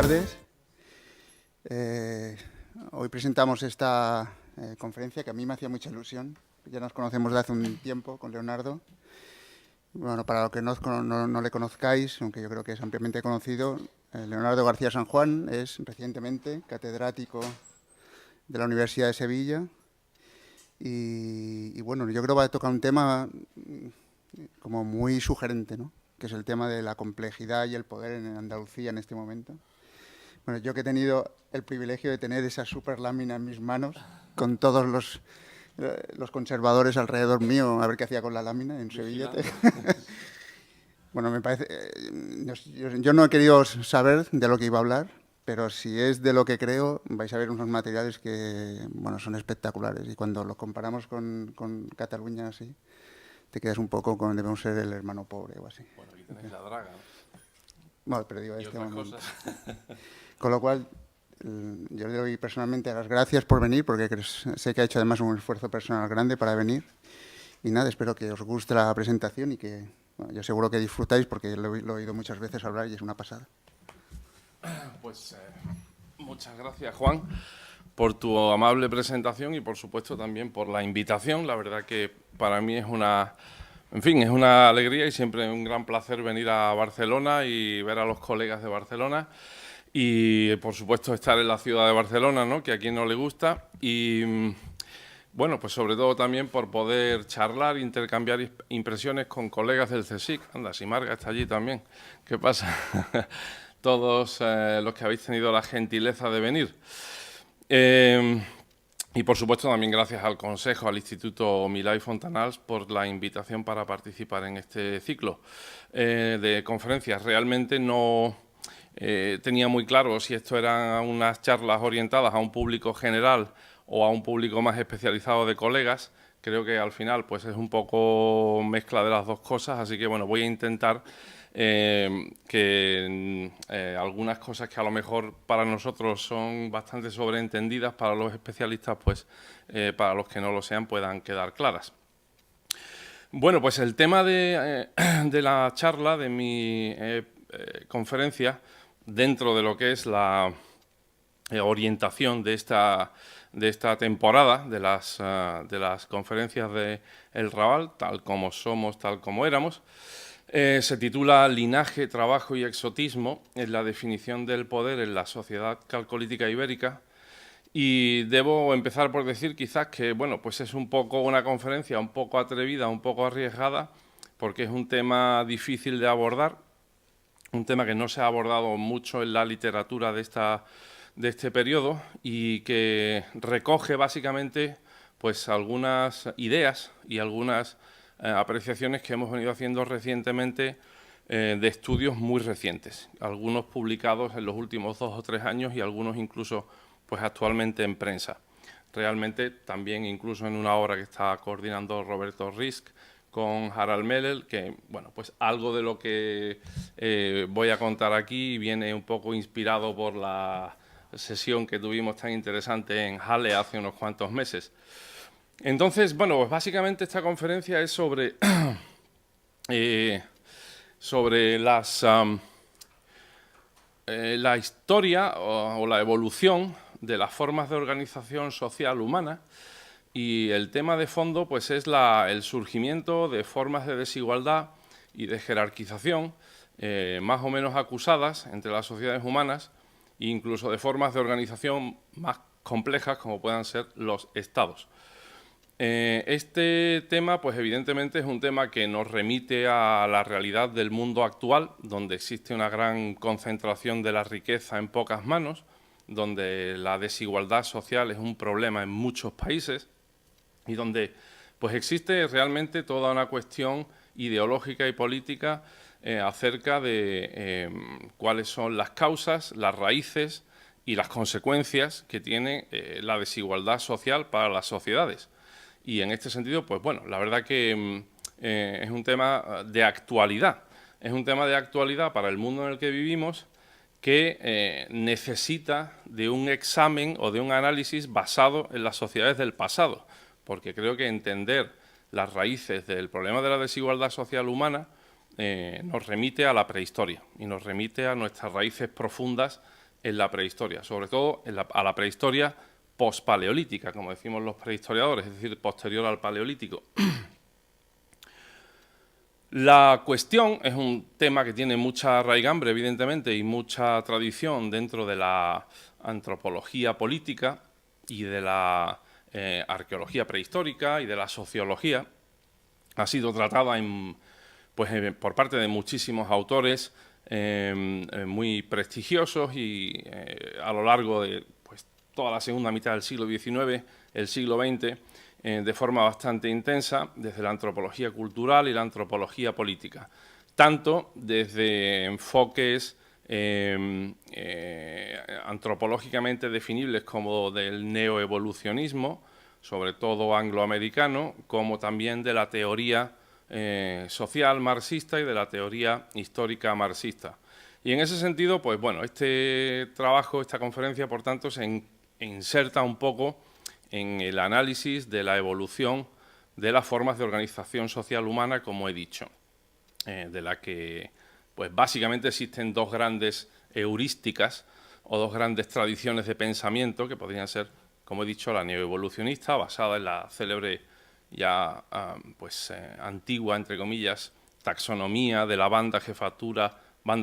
tardes. Hoy presentamos esta conferencia que a mí me hacía mucha ilusión. Ya nos conocemos de hace un tiempo con Leonardo. Bueno, para los que no le conozcáis, aunque yo creo que es ampliamente conocido, Leonardo García San Juan es recientemente catedrático de la Universidad de Sevilla. Y bueno, yo creo que va a tocar un tema como muy sugerente, ¿no? Que es el tema de la complejidad y el poder en Andalucía en este momento. Bueno, yo que he tenido el privilegio de tener esa super lámina en mis manos, con todos los conservadores alrededor mío, a ver qué hacía con la lámina en Sevilla. Bueno, me parece... yo no he querido saber de lo que iba a hablar, pero si es de lo que creo, vais a ver unos materiales que, bueno, son espectaculares. Y cuando los comparamos con Cataluña, así, te quedas un poco con debemos ser el hermano pobre o así. Bueno, aquí tenéis la draga, ¿no? Bueno, pero digo, este momento. Cosas. Con lo cual, yo le doy personalmente las gracias por venir, porque sé que ha hecho además un esfuerzo personal grande para venir. Y nada, espero que os guste la presentación y que, bueno, yo seguro que disfrutáis, porque lo he oído muchas veces hablar y es una pasada. Pues muchas gracias, Juan, por tu amable presentación y, por supuesto, también por la invitación. La verdad que para mí es una alegría y siempre un gran placer venir a Barcelona y ver a los colegas de Barcelona y, por supuesto, estar en la ciudad de Barcelona, ¿no? Que a quien no le gusta. Y, bueno, pues sobre todo también por poder charlar, intercambiar impresiones con colegas del CSIC. Anda, si Marga está allí también. ¿Qué pasa? Todos los que habéis tenido la gentileza de venir. Y, por supuesto, también gracias al Consejo, al Instituto Milà i Fontanals, por la invitación para participar en este ciclo de conferencias. Realmente no tenía muy claro si esto eran unas charlas orientadas a un público general o a un público más especializado de colegas. Creo que al final pues es un poco mezcla de las dos cosas, así que bueno, voy a intentar que algunas cosas que a lo mejor para nosotros son bastante sobreentendidas, para los especialistas, pues para los que no lo sean, puedan quedar claras. Bueno, pues el tema de la charla, de mi conferencia, dentro de lo que es la orientación de esta temporada, de las conferencias de El Raval, tal como somos, tal como éramos, se titula Linaje, trabajo y exotismo en la definición del poder en la sociedad calcolítica ibérica. Y debo empezar por decir quizás que, bueno, pues es un poco una conferencia un poco atrevida, un poco arriesgada, porque es un tema difícil de abordar, un tema que no se ha abordado mucho en la literatura de este periodo y que recoge básicamente pues algunas ideas y algunas apreciaciones que hemos venido haciendo recientemente de estudios muy recientes, algunos publicados en los últimos 2 o 3 años y algunos incluso pues actualmente en prensa. Realmente también incluso en una obra que está coordinando Roberto Risk con Harald Mellel, que bueno, pues algo de lo que voy a contar aquí viene un poco inspirado por la sesión que tuvimos tan interesante en Halle hace unos cuantos meses. Entonces, bueno, pues básicamente esta conferencia es sobre la historia o la evolución de las formas de organización social humana, y el tema de fondo pues es el surgimiento de formas de desigualdad y de jerarquización más o menos acusadas entre las sociedades humanas, e incluso de formas de organización más complejas como puedan ser los estados. Este tema, pues evidentemente es un tema que nos remite a la realidad del mundo actual, donde existe una gran concentración de la riqueza en pocas manos, donde la desigualdad social es un problema en muchos países y donde pues existe realmente toda una cuestión ideológica y política acerca de cuáles son las causas, las raíces y las consecuencias que tiene la desigualdad social para las sociedades. Y en este sentido, pues bueno, la verdad que es un tema de actualidad. Es un tema de actualidad para el mundo en el que vivimos que necesita de un examen o de un análisis basado en las sociedades del pasado, porque creo que entender las raíces del problema de la desigualdad social humana nos remite a la prehistoria y nos remite a nuestras raíces profundas en la prehistoria, sobre todo a la prehistoria pospaleolítica, como decimos los prehistoriadores, es decir, posterior al paleolítico. La cuestión es un tema que tiene mucha raigambre, evidentemente, y mucha tradición dentro de la antropología política y de la arqueología prehistórica y de la sociología. Ha sido tratada por parte de muchísimos autores muy prestigiosos y a lo largo de pues, toda la segunda mitad del siglo XIX, el siglo XX, de forma bastante intensa, desde la antropología cultural y la antropología política, tanto desde enfoques antropológicamente definibles como del neoevolucionismo, sobre todo angloamericano, como también de la teoría social marxista y de la teoría histórica marxista. Y en ese sentido, pues bueno, este trabajo, esta conferencia, por tanto, se inserta un poco en el análisis de la evolución de las formas de organización social humana, como he dicho, de la que pues básicamente existen dos grandes heurísticas o dos grandes tradiciones de pensamiento que podrían ser, como he dicho, la neoevolucionista, basada en la célebre ya antigua, entre comillas, taxonomía de la banda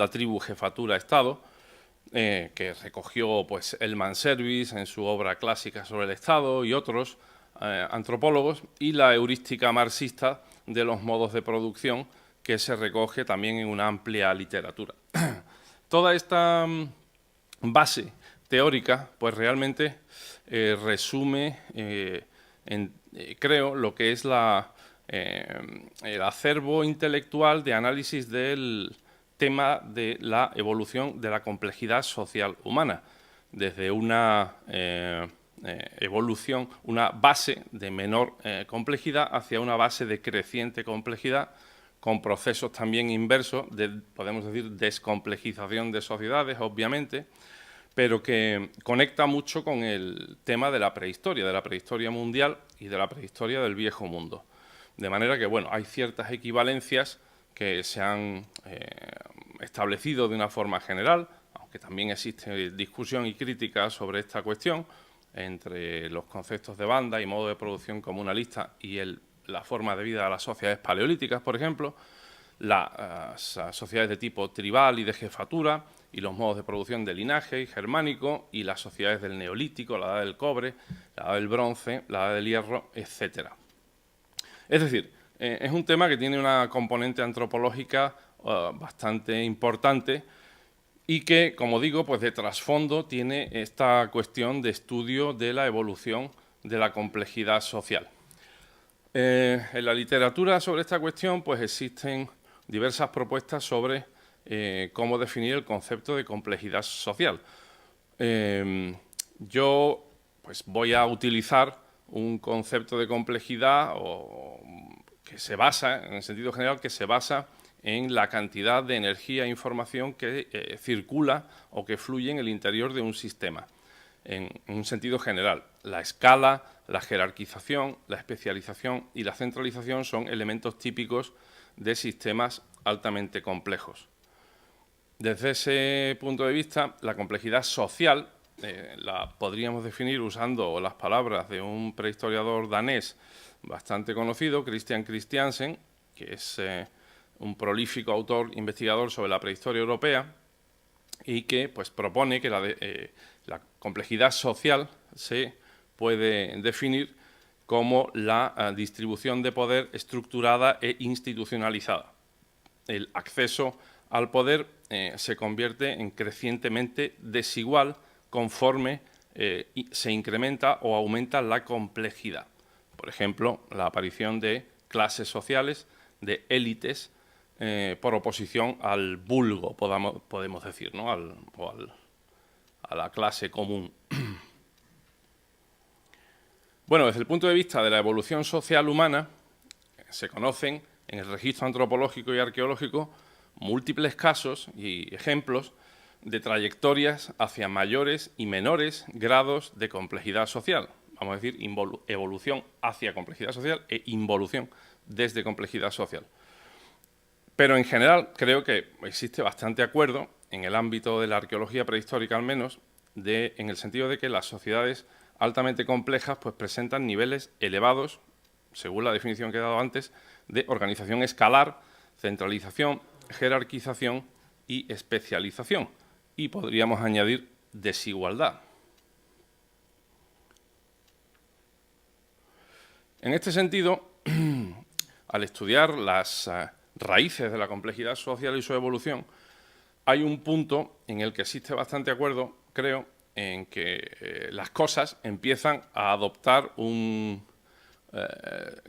tribu, jefatura, Estado, que recogió pues Elman Service en su obra clásica sobre el Estado y otros antropólogos, y la heurística marxista de los modos de producción, que se recoge también en una amplia literatura. Toda esta base teórica pues realmente resume, creo, lo que es el acervo intelectual de análisis del tema de la evolución de la complejidad social humana, desde una evolución, una base de menor complejidad hacia una base de creciente complejidad, con procesos también inversos de, podemos decir, descomplejización de sociedades, obviamente, pero que conecta mucho con el tema de la prehistoria mundial y de la prehistoria del Viejo Mundo. De manera que, bueno, hay ciertas equivalencias que se han establecido de una forma general, aunque también existe discusión y crítica sobre esta cuestión entre los conceptos de banda y modo de producción comunalista y la forma de vida de las sociedades paleolíticas, por ejemplo, las sociedades de tipo tribal y de jefatura y los modos de producción de linaje y germánico, y las sociedades del neolítico, la edad del cobre, la edad del bronce, la edad del hierro, etcétera. Es decir, es un tema que tiene una componente antropológica bastante importante y que, como digo, pues de trasfondo tiene esta cuestión de estudio de la evolución de la complejidad social. En la literatura sobre esta cuestión pues existen diversas propuestas sobre cómo definir el concepto de complejidad social. Yo pues voy a utilizar un concepto de complejidad que se basa, en el sentido general, que se basa en la cantidad de energía e información que circula o que fluye en el interior de un sistema. En un sentido general, la escala, la jerarquización, la especialización y la centralización son elementos típicos de sistemas altamente complejos. Desde ese punto de vista, la complejidad social la podríamos definir usando las palabras de un prehistoriador danés bastante conocido, Christian Christiansen, que es un prolífico autor investigador sobre la prehistoria europea y que pues, propone que la complejidad social se puede definir como la distribución de poder estructurada e institucionalizada. El acceso al poder se convierte en crecientemente desigual conforme se incrementa o aumenta la complejidad. Por ejemplo, la aparición de clases sociales, de élites, por oposición al vulgo, podemos decir, ¿no? A la clase común. Bueno, desde el punto de vista de la evolución social humana, se conocen en el registro antropológico y arqueológico múltiples casos y ejemplos de trayectorias hacia mayores y menores grados de complejidad social. Vamos a decir, evolución hacia complejidad social e involución desde complejidad social. Pero en general creo que existe bastante acuerdo en el ámbito de la arqueología prehistórica al menos, en el sentido de que las sociedades altamente complejas pues, presentan niveles elevados, según la definición que he dado antes, de organización escalar, centralización, jerarquización y especialización. Y podríamos añadir desigualdad. En este sentido, al estudiar las raíces de la complejidad social y su evolución, hay un punto en el que existe bastante acuerdo, creo, en que las cosas empiezan a adoptar un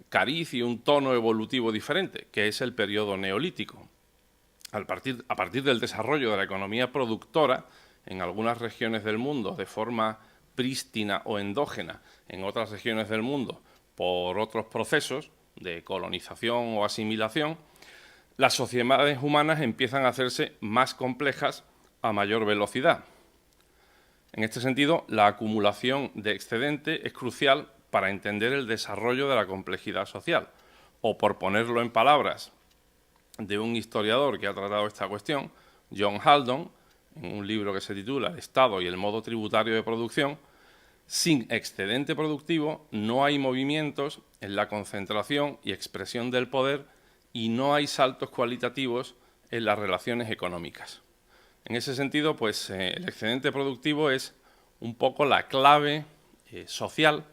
cariz y un tono evolutivo diferente, que es el periodo neolítico. A partir del desarrollo de la economía productora en algunas regiones del mundo de forma prístina o endógena, en otras regiones del mundo por otros procesos de colonización o asimilación, las sociedades humanas empiezan a hacerse más complejas a mayor velocidad. En este sentido, la acumulación de excedente es crucial para entender el desarrollo de la complejidad social. O, por ponerlo en palabras de un historiador que ha tratado esta cuestión, John Haldon, en un libro que se titula El Estado y el modo tributario de producción, sin excedente productivo no hay movimientos en la concentración y expresión del poder y no hay saltos cualitativos en las relaciones económicas. En ese sentido, pues, el excedente productivo es un poco la clave social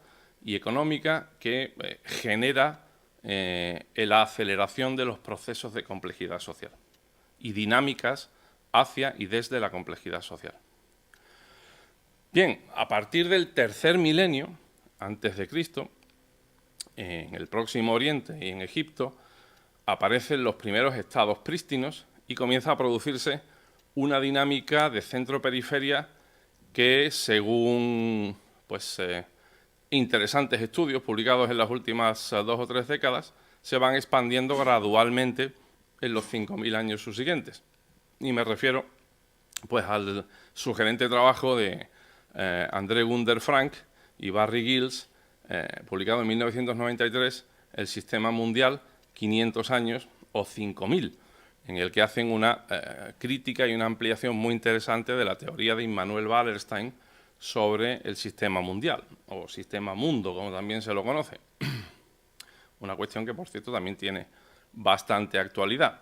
y económica que genera la aceleración de los procesos de complejidad social y dinámicas hacia y desde la complejidad social. Bien, a partir del tercer milenio antes de Cristo, en el Próximo Oriente y en Egipto, aparecen los primeros estados prístinos y comienza a producirse una dinámica de centro-periferia que, según pues, interesantes estudios publicados en las últimas 2 o 3 décadas, se van expandiendo gradualmente en los 5.000 años subsiguientes. Y me refiero pues, al sugerente trabajo de André Gunder Frank y Barry Giles, publicado en 1993, El Sistema Mundial, 500 años o 5.000, en el que hacen una crítica y una ampliación muy interesante de la teoría de Immanuel Wallerstein sobre el sistema mundial, o sistema mundo, como también se lo conoce. Una cuestión que, por cierto, también tiene bastante actualidad.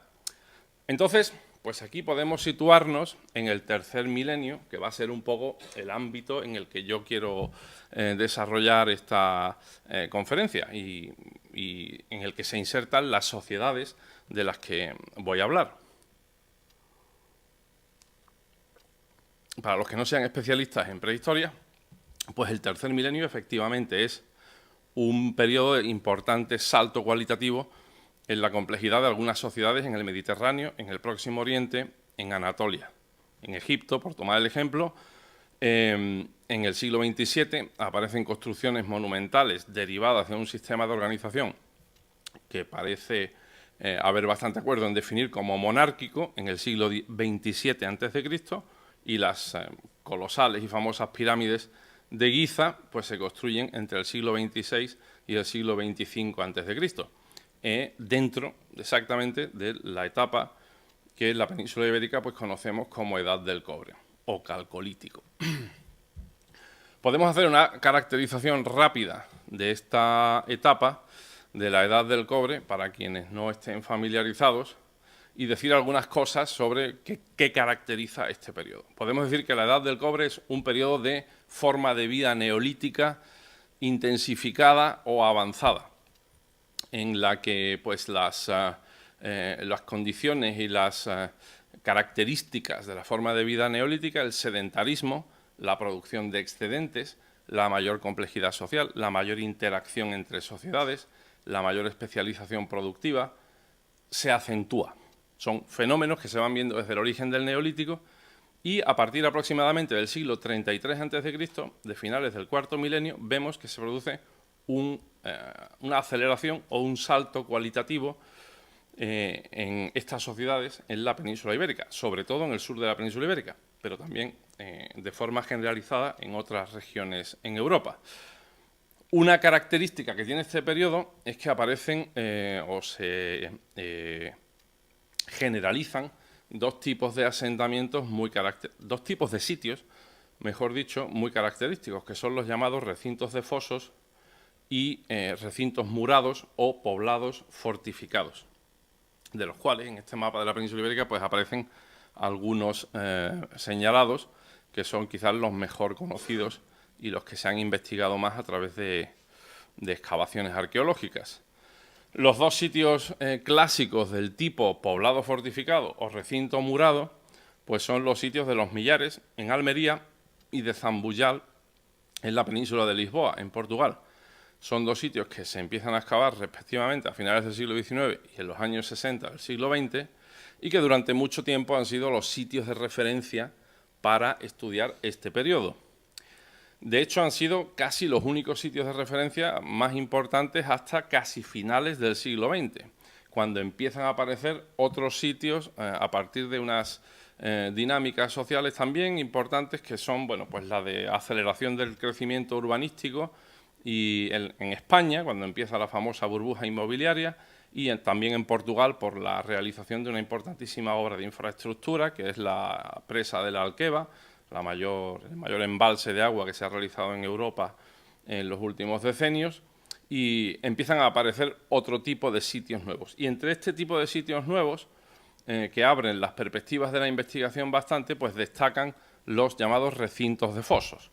Entonces, pues aquí podemos situarnos en el tercer milenio, que va a ser un poco el ámbito en el que yo quiero desarrollar esta conferencia y en el que se insertan las sociedades de las que voy a hablar. Para los que no sean especialistas en prehistoria, pues el tercer milenio efectivamente es un periodo de importante salto cualitativo en la complejidad de algunas sociedades en el Mediterráneo, en el Próximo Oriente, en Anatolia. En Egipto, por tomar el ejemplo, en el siglo XXVII aparecen construcciones monumentales derivadas de un sistema de organización que parece haber bastante acuerdo en definir como monárquico en el siglo XXVII a.C., y las colosales y famosas pirámides de Giza pues, se construyen entre el siglo XXVI y el siglo XXV a.C., dentro exactamente de la etapa que en la península ibérica pues, conocemos como Edad del Cobre o Calcolítico. Podemos hacer una caracterización rápida de esta etapa de la Edad del Cobre para quienes no estén familiarizados y decir algunas cosas sobre qué caracteriza este periodo. Podemos decir que la Edad del Cobre es un periodo de forma de vida neolítica intensificada o avanzada, en la que pues, las condiciones y las características de la forma de vida neolítica, el sedentarismo, la producción de excedentes, la mayor complejidad social, la mayor interacción entre sociedades, la mayor especialización productiva, se acentúa. Son fenómenos que se van viendo desde el origen del Neolítico y a partir aproximadamente del siglo 33 a.C., de finales del cuarto milenio, vemos que se produce una aceleración o un salto cualitativo en estas sociedades en la península ibérica, sobre todo en el sur de la península ibérica, pero también de forma generalizada en otras regiones en Europa. Una característica que tiene este periodo es que aparecen o se generalizan dos tipos de asentamientos dos tipos de sitios, mejor dicho, muy característicos, que son los llamados recintos de fosos y recintos murados o poblados fortificados, de los cuales en este mapa de la península ibérica pues aparecen algunos señalados, que son quizás los mejor conocidos y los que se han investigado más a través de excavaciones arqueológicas. Los dos sitios clásicos del tipo poblado fortificado o recinto murado pues son los sitios de Los Millares, en Almería, y de Zambullal, en la península de Lisboa, en Portugal. Son dos sitios que se empiezan a excavar respectivamente a finales del siglo XIX y en los años 60 del siglo XX, y que durante mucho tiempo han sido los sitios de referencia para estudiar este periodo. De hecho, han sido casi los únicos sitios de referencia más importantes hasta casi finales del siglo XX, cuando empiezan a aparecer otros sitios a partir de unas dinámicas sociales también importantes, que son pues la de aceleración del crecimiento urbanístico y en España, cuando empieza la famosa burbuja inmobiliaria, y también en Portugal por la realización de una importantísima obra de infraestructura, que es la presa de la Alqueva, el mayor embalse de agua que se ha realizado en Europa en los últimos decenios, y empiezan a aparecer otro tipo de sitios nuevos. Y entre este tipo de sitios nuevos, que abren las perspectivas de la investigación bastante, pues destacan los llamados recintos de fosos,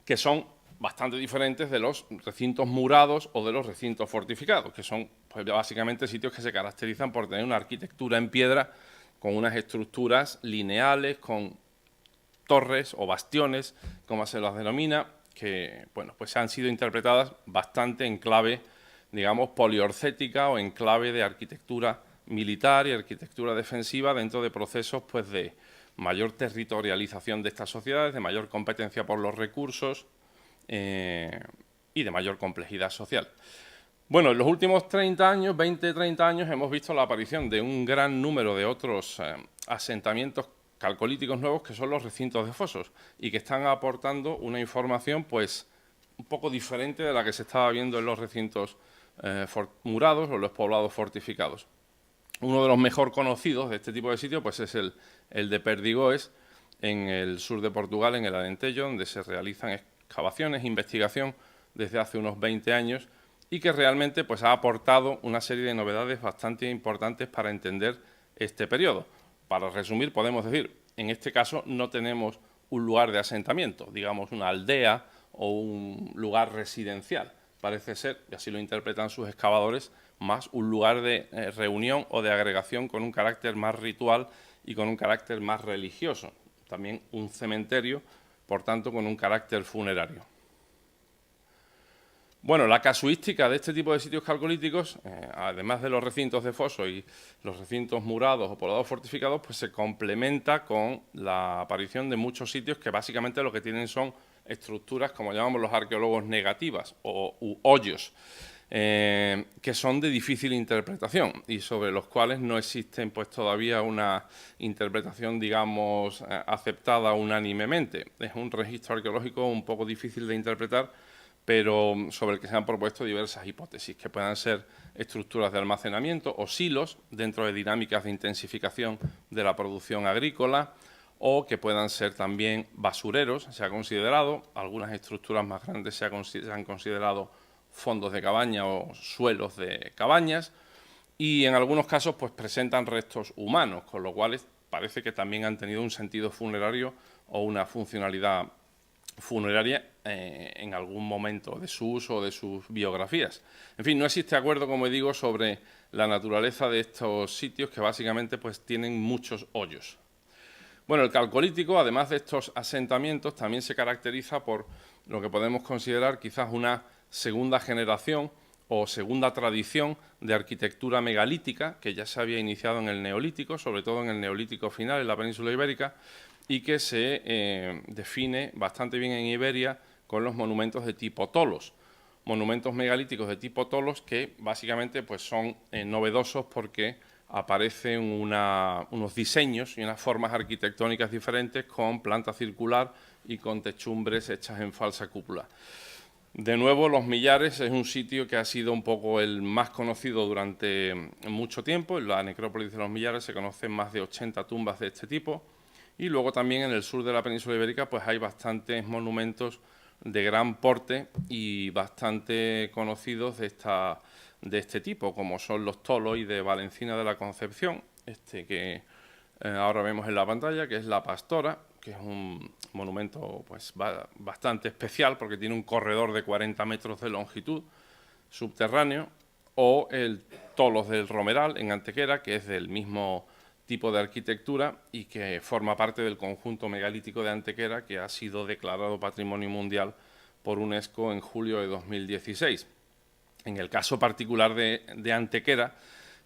que son bastante diferentes de los recintos murados o de los recintos fortificados, que son pues, básicamente sitios que se caracterizan por tener una arquitectura en piedra con unas estructuras lineales, con torres o bastiones, como se las denomina, que pues han sido interpretadas bastante en clave, digamos, poliorcética o en clave de arquitectura militar y arquitectura defensiva dentro de procesos pues, de mayor territorialización de estas sociedades, de mayor competencia por los recursos y de mayor complejidad social. Bueno, en los últimos 30 años, 20-30 años, hemos visto la aparición de un gran número de otros asentamientos calcolíticos nuevos, que son los recintos de fosos, y que están aportando una información pues un poco diferente de la que se estaba viendo en los recintos murados o los poblados fortificados. Uno de los mejor conocidos de este tipo de sitios pues es el de Perdigoes, en el sur de Portugal, en el Alentejo, donde se realizan excavaciones, investigación desde hace unos 20 años, y que realmente pues, ha aportado una serie de novedades bastante importantes para entender este periodo. Para resumir, podemos decir, en este caso no tenemos un lugar de asentamiento, digamos una aldea o un lugar residencial. Parece ser, y así lo interpretan sus excavadores, más un lugar de reunión o de agregación con un carácter más ritual y con un carácter más religioso. También un cementerio, por tanto, con un carácter funerario. Bueno, la casuística de este tipo de sitios calcolíticos, además de los recintos de foso y los recintos murados o poblados fortificados, pues se complementa con la aparición de muchos sitios que básicamente lo que tienen son estructuras, como llamamos los arqueólogos, negativas u hoyos, que son de difícil interpretación y sobre los cuales no existen pues todavía una interpretación, digamos, aceptada unánimemente. Es un registro arqueológico un poco difícil de interpretar, pero sobre el que se han propuesto diversas hipótesis, que puedan ser estructuras de almacenamiento o silos dentro de dinámicas de intensificación de la producción agrícola, o que puedan ser también basureros, se ha considerado, algunas estructuras más grandes se han considerado fondos de cabaña o suelos de cabañas, y en algunos casos pues presentan restos humanos, con lo cual parece que también han tenido un sentido funerario o una funcionalidad funeraria en algún momento de su uso o de sus biografías. En fin, no existe acuerdo, como digo, sobre la naturaleza de estos sitios, que básicamente pues tienen muchos hoyos. Bueno, el calcolítico, además de estos asentamientos, también se caracteriza por lo que podemos considerar quizás una segunda generación o segunda tradición de arquitectura megalítica, que ya se había iniciado en el Neolítico, sobre todo en el Neolítico final, en la península ibérica, y que se define bastante bien en Iberia con los monumentos de tipo tolos. Monumentos megalíticos de tipo tolos que básicamente pues, son novedosos porque aparecen unos diseños y unas formas arquitectónicas diferentes con planta circular y con techumbres hechas en falsa cúpula. De nuevo, Los Millares es un sitio que ha sido un poco el más conocido durante mucho tiempo. En la necrópolis de Los Millares se conocen más de 80 tumbas de este tipo. Y luego también en el sur de la península ibérica pues hay bastantes monumentos de gran porte y bastante conocidos de este tipo, como son los tolos y de Valencina de la Concepción, que ahora vemos en la pantalla, que es la Pastora, que es un monumento pues bastante especial porque tiene un corredor de 40 metros de longitud subterráneo, o el Tolos del Romeral en Antequera, que es del mismo tipo de arquitectura y que forma parte del conjunto megalítico de Antequera, que ha sido declarado Patrimonio Mundial por UNESCO en julio de 2016. En el caso particular de Antequera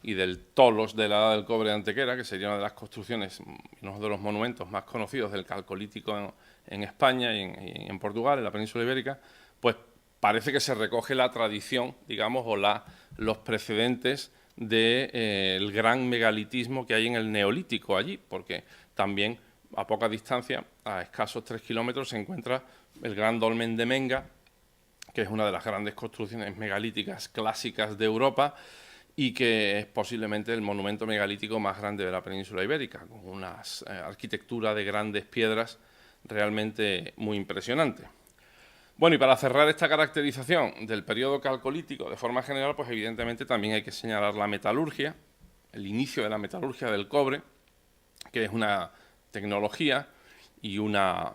y del Tolos de la Edad del Cobre de Antequera, que sería una de las construcciones, uno de los monumentos más conocidos del Calcolítico en España y en Portugal, en la península ibérica, pues parece que se recoge la tradición, digamos, o los precedentes del gran megalitismo que hay en el Neolítico allí, porque también a poca distancia, a escasos 3 kilómetros, se encuentra el Gran Dolmen de Menga, que es una de las grandes construcciones megalíticas clásicas de Europa y que es posiblemente el monumento megalítico más grande de la península ibérica, con una arquitectura de grandes piedras realmente muy impresionante. Bueno, y para cerrar esta caracterización del periodo calcolítico de forma general, pues evidentemente también hay que señalar la metalurgia, el inicio de la metalurgia del cobre, que es una tecnología y una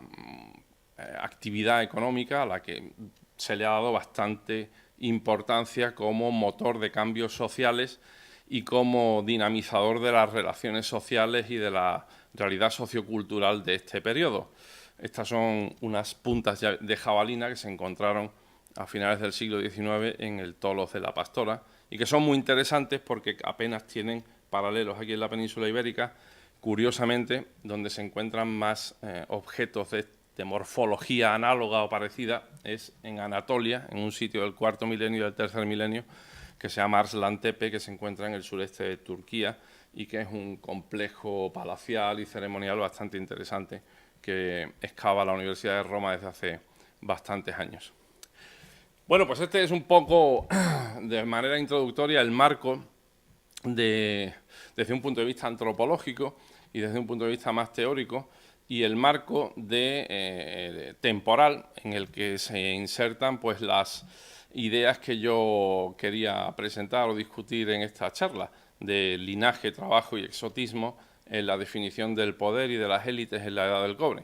actividad económica a la que se le ha dado bastante importancia como motor de cambios sociales y como dinamizador de las relaciones sociales y de la realidad sociocultural de este periodo. Estas son unas puntas de jabalina que se encontraron a finales del siglo XIX en el Tolos de la Pastora y que son muy interesantes porque apenas tienen paralelos aquí en la península ibérica. Curiosamente, donde se encuentran más objetos de morfología análoga o parecida es en Anatolia, en un sitio del cuarto milenio y del tercer milenio, que se llama Arslan Tepe, que se encuentra en el sureste de Turquía y que es un complejo palacial y ceremonial bastante interesante que excava la Universidad de Roma desde hace bastantes años. Bueno, pues este es un poco, de manera introductoria, el marco desde un punto de vista antropológico y desde un punto de vista más teórico, y el marco temporal en el que se insertan pues las ideas que yo quería presentar o discutir en esta charla, de linaje, trabajo y exotismo en la definición del poder y de las élites en la Edad del Cobre.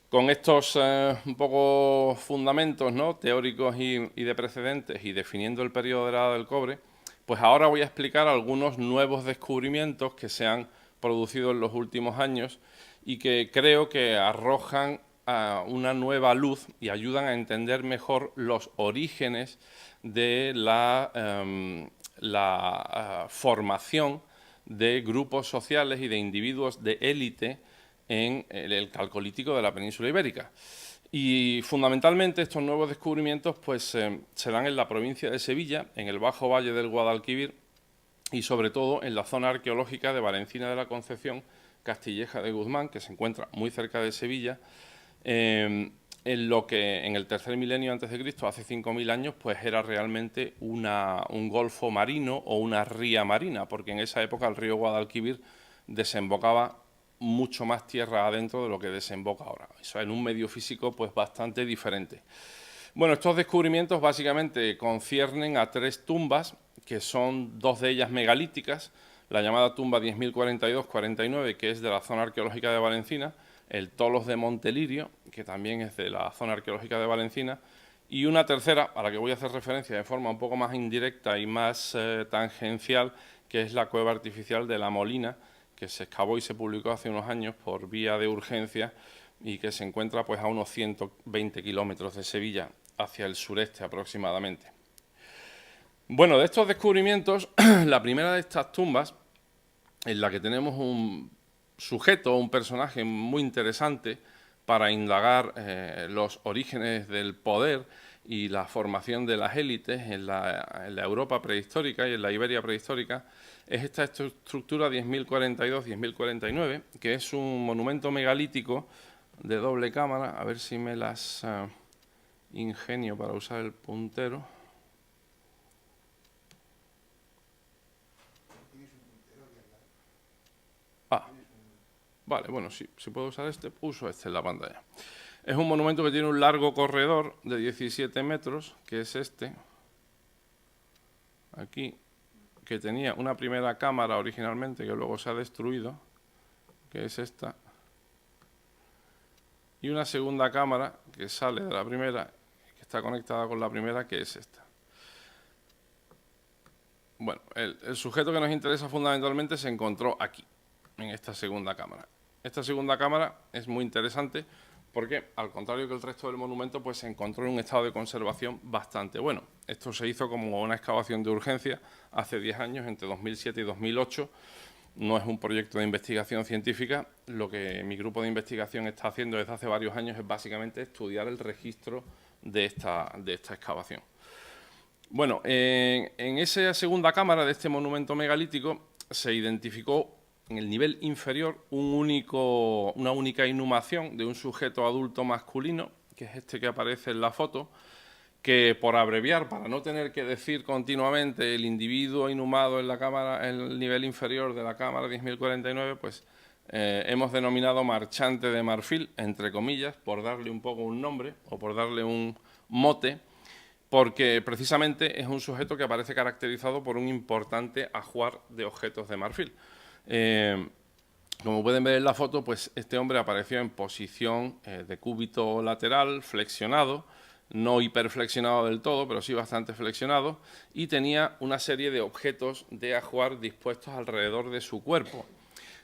Con estos un poco fundamentos, ¿no?, teóricos y de precedentes, y definiendo el periodo de la Edad del Cobre, pues ahora voy a explicar algunos nuevos descubrimientos que se han producido en los últimos años y que creo que arrojan una nueva luz y ayudan a entender mejor los orígenes de la formación de grupos sociales y de individuos de élite en el Calcolítico de la península ibérica. Y fundamentalmente estos nuevos descubrimientos pues, se dan en la provincia de Sevilla, en el Bajo Valle del Guadalquivir y sobre todo en la zona arqueológica de Valencina de la Concepción, Castilleja de Guzmán, que se encuentra muy cerca de Sevilla, en lo que en el tercer milenio antes de Cristo, hace 5.000 años, pues era realmente un golfo marino o una ría marina, porque en esa época el río Guadalquivir desembocaba mucho más tierra adentro de lo que desemboca ahora. Eso en un medio físico pues bastante diferente. Bueno, estos descubrimientos básicamente conciernen a 3 tumbas, que son 2 de ellas megalíticas, la llamada tumba 10.042-49, que es de la zona arqueológica de Valencina, el Tolos de Montelirio, que también es de la zona arqueológica de Valencina, y una tercera, a la que voy a hacer referencia de forma un poco más indirecta y más tangencial, que es la cueva artificial de La Molina, que se excavó y se publicó hace unos años por vía de urgencia y que se encuentra pues a unos 120 kilómetros de Sevilla, hacia el sureste aproximadamente. Bueno, de estos descubrimientos, la primera de estas tumbas, en la que tenemos un sujeto, un personaje muy interesante para indagar los orígenes del poder y la formación de las élites en la Europa prehistórica y en la Iberia prehistórica, es esta estructura 10.042-10.049, que es un monumento megalítico de doble cámara. A ver si me las ingenio para usar el puntero. Vale, bueno, si puedo usar este, uso este en la pantalla. Es un monumento que tiene un largo corredor de 17 metros, que es este, aquí, que tenía una primera cámara originalmente, que luego se ha destruido, que es esta, y una segunda cámara que sale de la primera, que está conectada con la primera, que es esta. Bueno, el sujeto que nos interesa fundamentalmente se encontró aquí, en esta segunda cámara. Esta segunda cámara es muy interesante porque, al contrario que el resto del monumento, pues se encontró en un estado de conservación bastante bueno. Esto se hizo como una excavación de urgencia hace 10 años, entre 2007 y 2008. No es un proyecto de investigación científica. Lo que mi grupo de investigación está haciendo desde hace varios años es básicamente estudiar el registro de esta excavación. Bueno, en esa segunda cámara de este monumento megalítico se identificó en el nivel inferior una única inhumación de un sujeto adulto masculino, que es este que aparece en la foto, que, por abreviar, para no tener que decir continuamente el individuo inhumado en la cámara, en el nivel inferior de la cámara 10.049, pues hemos denominado marchante de marfil, entre comillas, por darle un poco un nombre o por darle un mote, porque precisamente es un sujeto que aparece caracterizado por un importante ajuar de objetos de marfil. Como pueden ver en la foto, pues este hombre apareció en posición de cúbito lateral, flexionado, no hiperflexionado del todo, pero sí bastante flexionado, y tenía una serie de objetos de ajuar dispuestos alrededor de su cuerpo.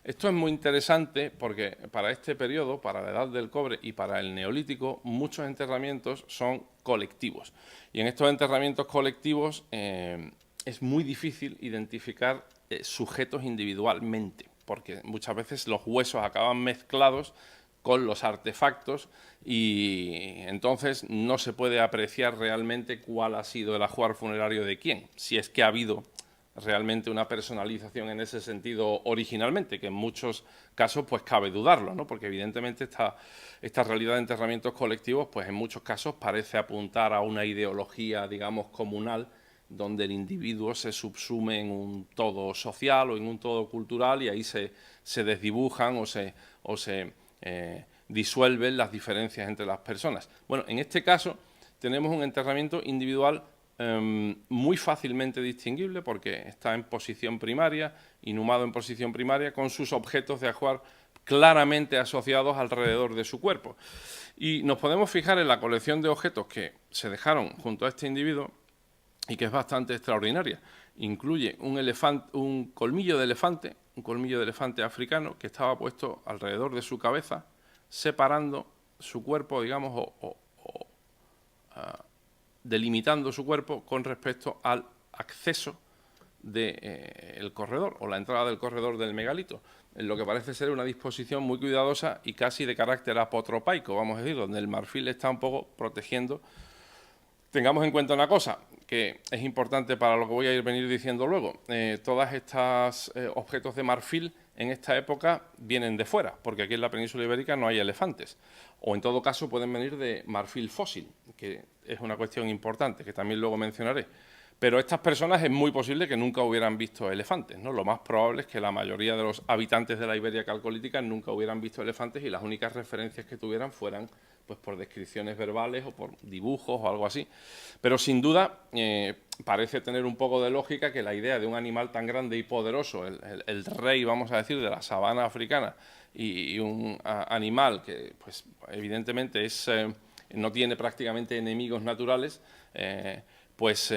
Esto es muy interesante porque para este periodo, para la Edad del Cobre y para el Neolítico, muchos enterramientos son colectivos. Y en estos enterramientos colectivos es muy difícil identificar sujetos individualmente, porque muchas veces los huesos acaban mezclados con los artefactos y entonces no se puede apreciar realmente cuál ha sido el ajuar funerario de quién, si es que ha habido realmente una personalización en ese sentido originalmente, que en muchos casos pues cabe dudarlo, ¿no? Porque evidentemente esta realidad de enterramientos colectivos pues en muchos casos parece apuntar a una ideología, digamos, comunal, donde el individuo se subsume en un todo social o en un todo cultural y ahí se desdibujan o se disuelven las diferencias entre las personas. Bueno, en este caso tenemos un enterramiento individual muy fácilmente distinguible porque está en posición primaria, inhumado en posición primaria, con sus objetos de ajuar claramente asociados alrededor de su cuerpo. Y nos podemos fijar en la colección de objetos que se dejaron junto a este individuo y que es bastante extraordinaria. Incluye un colmillo de elefante africano que estaba puesto alrededor de su cabeza, separando su cuerpo, digamos, delimitando su cuerpo con respecto al acceso del corredor o la entrada del corredor del megalito, en lo que parece ser una disposición muy cuidadosa y casi de carácter apotropaico, vamos a decir, donde el marfil está un poco protegiendo. Tengamos en cuenta una cosa, que es importante para lo que voy a venir diciendo luego. Todas estas objetos de marfil en esta época vienen de fuera, porque aquí en la península ibérica no hay elefantes. O en todo caso pueden venir de marfil fósil, que es una cuestión importante, que también luego mencionaré. Pero estas personas es muy posible que nunca hubieran visto elefantes, ¿no? Lo más probable es que la mayoría de los habitantes de la Iberia calcolítica nunca hubieran visto elefantes y las únicas referencias que tuvieran fueran pues por descripciones verbales o por dibujos o algo así. Pero sin duda parece tener un poco de lógica que la idea de un animal tan grande y poderoso, el rey, vamos a decir, de la sabana africana y un animal que pues evidentemente no tiene prácticamente enemigos naturales, pues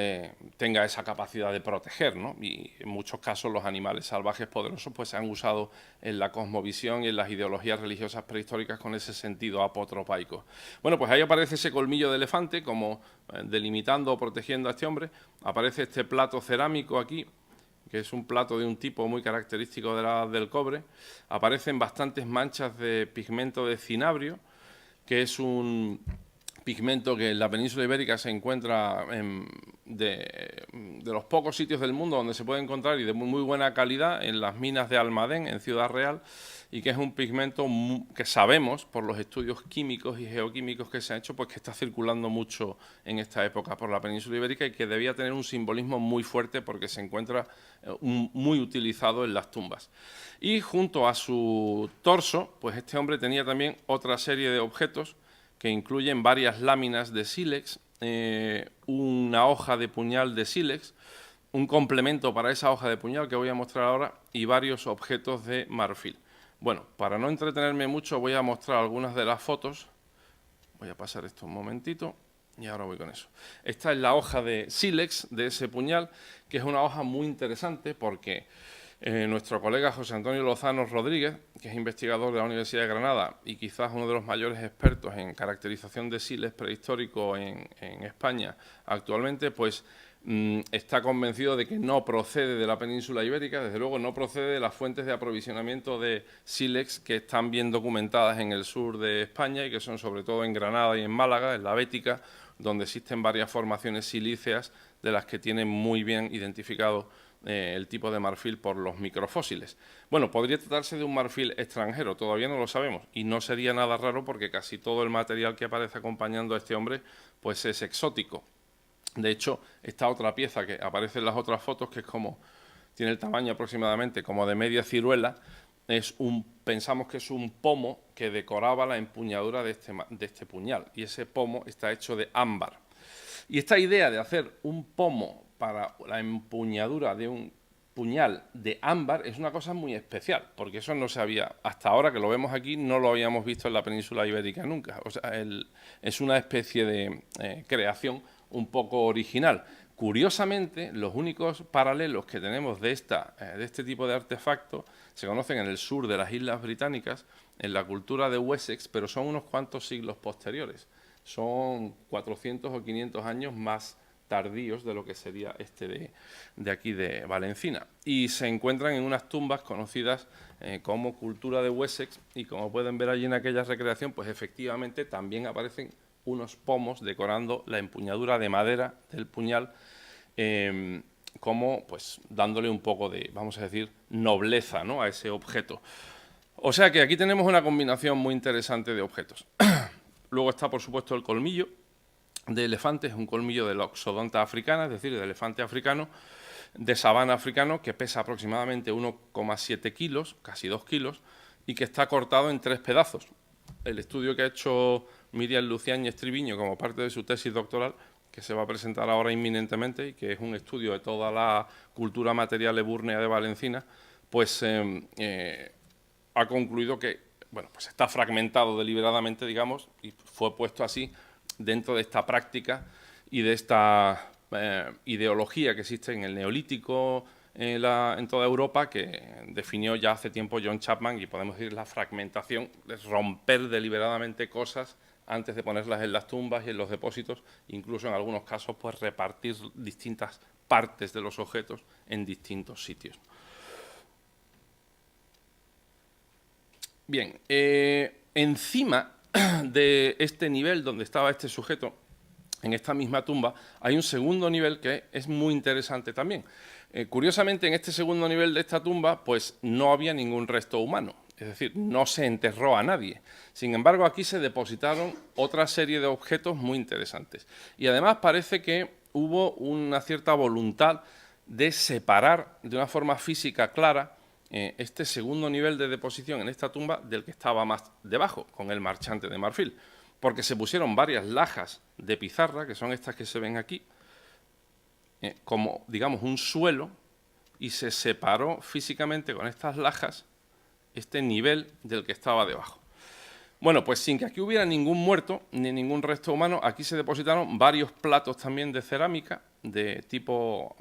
tenga esa capacidad de proteger, ¿no? Y en muchos casos los animales salvajes poderosos pues se han usado en la cosmovisión y en las ideologías religiosas prehistóricas con ese sentido apotropaico. Bueno, pues ahí aparece ese colmillo de elefante como delimitando o protegiendo a este hombre. Aparece este plato cerámico aquí, que es un plato de un tipo muy característico de la Edad del Cobre. Aparecen bastantes manchas de pigmento de cinabrio, que es un pigmento que en la península ibérica se encuentra de los pocos sitios del mundo donde se puede encontrar y de muy buena calidad en las minas de Almadén, en Ciudad Real, y que es un pigmento que sabemos por los estudios químicos y geoquímicos que se han hecho, pues que está circulando mucho en esta época por la península ibérica y que debía tener un simbolismo muy fuerte porque se encuentra muy utilizado en las tumbas. Y junto a su torso, pues este hombre tenía también otra serie de objetos que incluyen varias láminas de sílex, una hoja de puñal de sílex, un complemento para esa hoja de puñal que voy a mostrar ahora y varios objetos de marfil. Bueno, para no entretenerme mucho voy a mostrar algunas de las fotos. Voy a pasar esto un momentito y ahora voy con eso. Esta es la hoja de sílex de ese puñal, que es una hoja muy interesante porque nuestro colega José Antonio Lozano Rodríguez, que es investigador de la Universidad de Granada y quizás uno de los mayores expertos en caracterización de sílex prehistórico en España actualmente, pues está convencido de que no procede de la península ibérica, desde luego no procede de las fuentes de aprovisionamiento de sílex que están bien documentadas en el sur de España y que son sobre todo en Granada y en Málaga, en la Bética, donde existen varias formaciones silíceas de las que tienen muy bien identificado el tipo de marfil por los microfósiles. Bueno, podría tratarse de un marfil extranjero, todavía no lo sabemos, y no sería nada raro porque casi todo el material que aparece acompañando a este hombre pues es exótico. De hecho, esta otra pieza que aparece en las otras fotos, que es como, tiene el tamaño aproximadamente como de media ciruela, pensamos que es un pomo que decoraba la empuñadura de este puñal, y ese pomo está hecho de ámbar. Y esta idea de hacer un pomo para la empuñadura de un puñal de ámbar es una cosa muy especial, porque eso no se había, hasta ahora que lo vemos aquí, no lo habíamos visto en la península ibérica nunca. O sea, es una especie de creación un poco original. Curiosamente, los únicos paralelos que tenemos de este tipo de artefactos se conocen en el sur de las Islas Británicas, en la cultura de Wessex, pero son unos cuantos siglos posteriores. Son 400 o 500 años más tardíos de lo que sería de aquí de Valencina. Y se encuentran en unas tumbas conocidas como cultura de Wessex, y como pueden ver allí en aquella recreación, pues efectivamente también aparecen unos pomos decorando la empuñadura de madera del puñal, como pues dándole un poco de, vamos a decir, nobleza, ¿no?, a ese objeto. O sea que aquí tenemos una combinación muy interesante de objetos. Luego está, por supuesto, el colmillo de elefante, es un colmillo de Loxodonta africana, es decir, de elefante africano, de sabana africano, que pesa aproximadamente 1,7 kilos, casi 2 kilos, y que está cortado en 3 pedazos. El estudio que ha hecho Miriam Luciáñez Triviño como parte de su tesis doctoral, que se va a presentar ahora inminentemente y que es un estudio de toda la cultura material ebúrnea de Valencina, pues ha concluido que bueno, pues está fragmentado deliberadamente, digamos, y fue puesto así dentro de esta práctica y de esta ideología que existe en el Neolítico en toda Europa, que definió ya hace tiempo John Chapman, y podemos decir la fragmentación, es romper deliberadamente cosas antes de ponerlas en las tumbas y en los depósitos, incluso en algunos casos pues repartir distintas partes de los objetos en distintos sitios. Bien, encima de este nivel donde estaba este sujeto, en esta misma tumba, hay un segundo nivel que es muy interesante también. Curiosamente, en este segundo nivel de esta tumba, pues no había ningún resto humano, es decir, no se enterró a nadie. Sin embargo, aquí se depositaron otra serie de objetos muy interesantes. Y además parece que hubo una cierta voluntad de separar de una forma física clara este segundo nivel de deposición en esta tumba del que estaba más debajo, con el marchante de marfil, porque se pusieron varias lajas de pizarra, que son estas que se ven aquí, como, digamos, un suelo, y se separó físicamente con estas lajas este nivel del que estaba debajo. Bueno, pues sin que aquí hubiera ningún muerto ni ningún resto humano, aquí se depositaron varios platos también de cerámica de tipo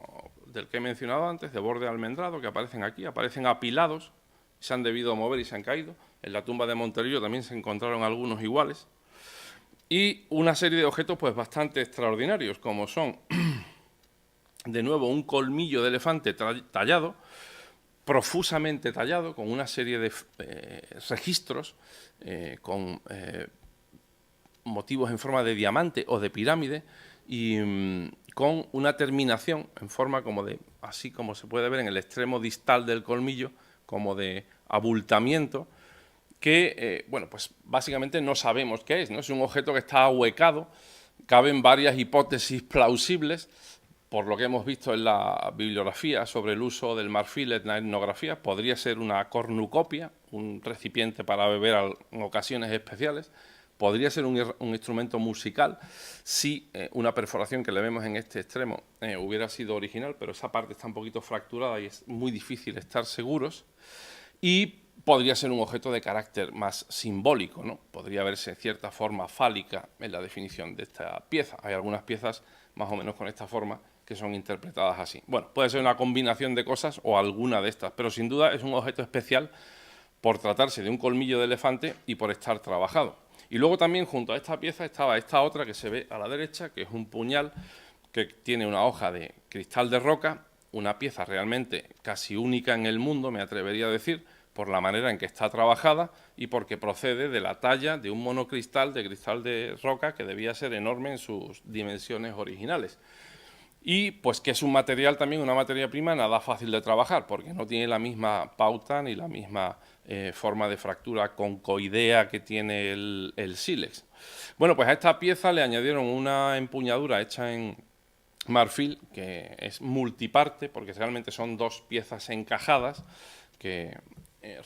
del que he mencionado antes, de borde almendrado, que aparecen aquí, aparecen apilados, se han debido mover y se han caído. En la tumba de Monterillo también se encontraron algunos iguales. Y una serie de objetos pues bastante extraordinarios, como son, de nuevo, un colmillo de elefante tallado, profusamente tallado, con una serie de registros, con motivos en forma de diamante o de pirámide y con una terminación en forma como de, así como se puede ver en el extremo distal del colmillo, como de abultamiento, que, bueno, pues básicamente no sabemos qué es, ¿no? Es un objeto que está ahuecado, caben varias hipótesis plausibles, por lo que hemos visto en la bibliografía sobre el uso del marfil en la etnografía. Podría ser una cornucopia, un recipiente para beber en ocasiones especiales. Podría ser un instrumento musical si una perforación que le vemos en este extremo hubiera sido original, pero esa parte está un poquito fracturada y es muy difícil estar seguros. Y podría ser un objeto de carácter más simbólico, ¿no? Podría verse cierta forma fálica en la definición de esta pieza. Hay algunas piezas más o menos con esta forma que son interpretadas así. Bueno, puede ser una combinación de cosas o alguna de estas, pero sin duda es un objeto especial por tratarse de un colmillo de elefante y por estar trabajado. Y luego también junto a esta pieza estaba esta otra que se ve a la derecha, que es un puñal que tiene una hoja de cristal de roca, una pieza realmente casi única en el mundo, me atrevería a decir, por la manera en que está trabajada y porque procede de la talla de un monocristal de cristal de roca que debía ser enorme en sus dimensiones originales. Y pues que es un material también, una materia prima nada fácil de trabajar, porque no tiene la misma pauta ni la misma forma de fractura concoidea que tiene el sílex. Bueno, pues a esta pieza le añadieron una empuñadura hecha en marfil, que es multiparte, porque realmente son dos piezas encajadas, que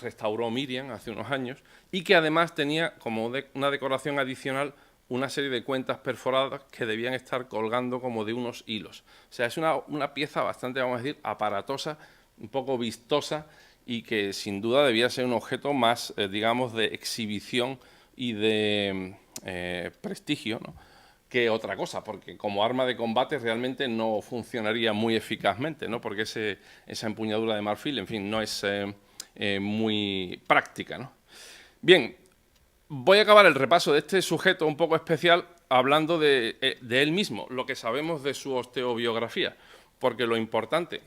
restauró Miriam hace unos años, y que además tenía como una decoración adicional una serie de cuentas perforadas que debían estar colgando como de unos hilos. O sea, es una pieza bastante, vamos a decir, aparatosa, un poco vistosa y que sin duda debía ser un objeto más, digamos, de exhibición y de prestigio, ¿no?, que otra cosa, porque como arma de combate realmente no funcionaría muy eficazmente, ¿no?, porque esa empuñadura de marfil, en fin, no es muy práctica, ¿no? Bien, voy a acabar el repaso de este sujeto un poco especial hablando de él mismo, lo que sabemos de su osteobiografía, porque lo importante,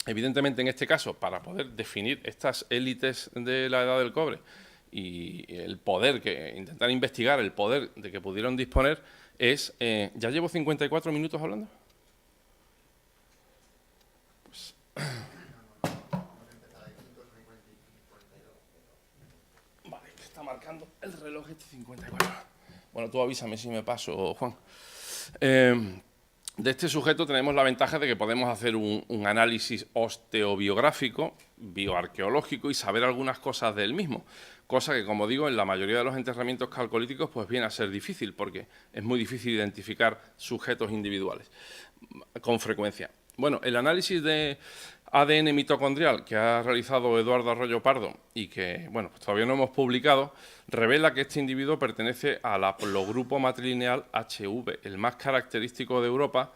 evidentemente en este caso, para poder definir estas élites de la Edad del Cobre y el poder, intentar investigar el poder de que pudieron disponer, es... ¿ya llevo 54 minutos hablando? Pues... Vale, que está marcando el reloj este 54. Bueno, tú avísame si me paso, Juan. De este sujeto tenemos la ventaja de que podemos hacer un análisis osteobiográfico, bioarqueológico y saber algunas cosas del mismo, cosa que, como digo, en la mayoría de los enterramientos calcolíticos pues viene a ser difícil, porque es muy difícil identificar sujetos individuales con frecuencia. Bueno, el análisis de ADN mitocondrial que ha realizado Eduardo Arroyo Pardo y que, bueno, pues todavía no hemos publicado, revela que este individuo pertenece al haplogrupo matrilineal HV, el más característico de Europa,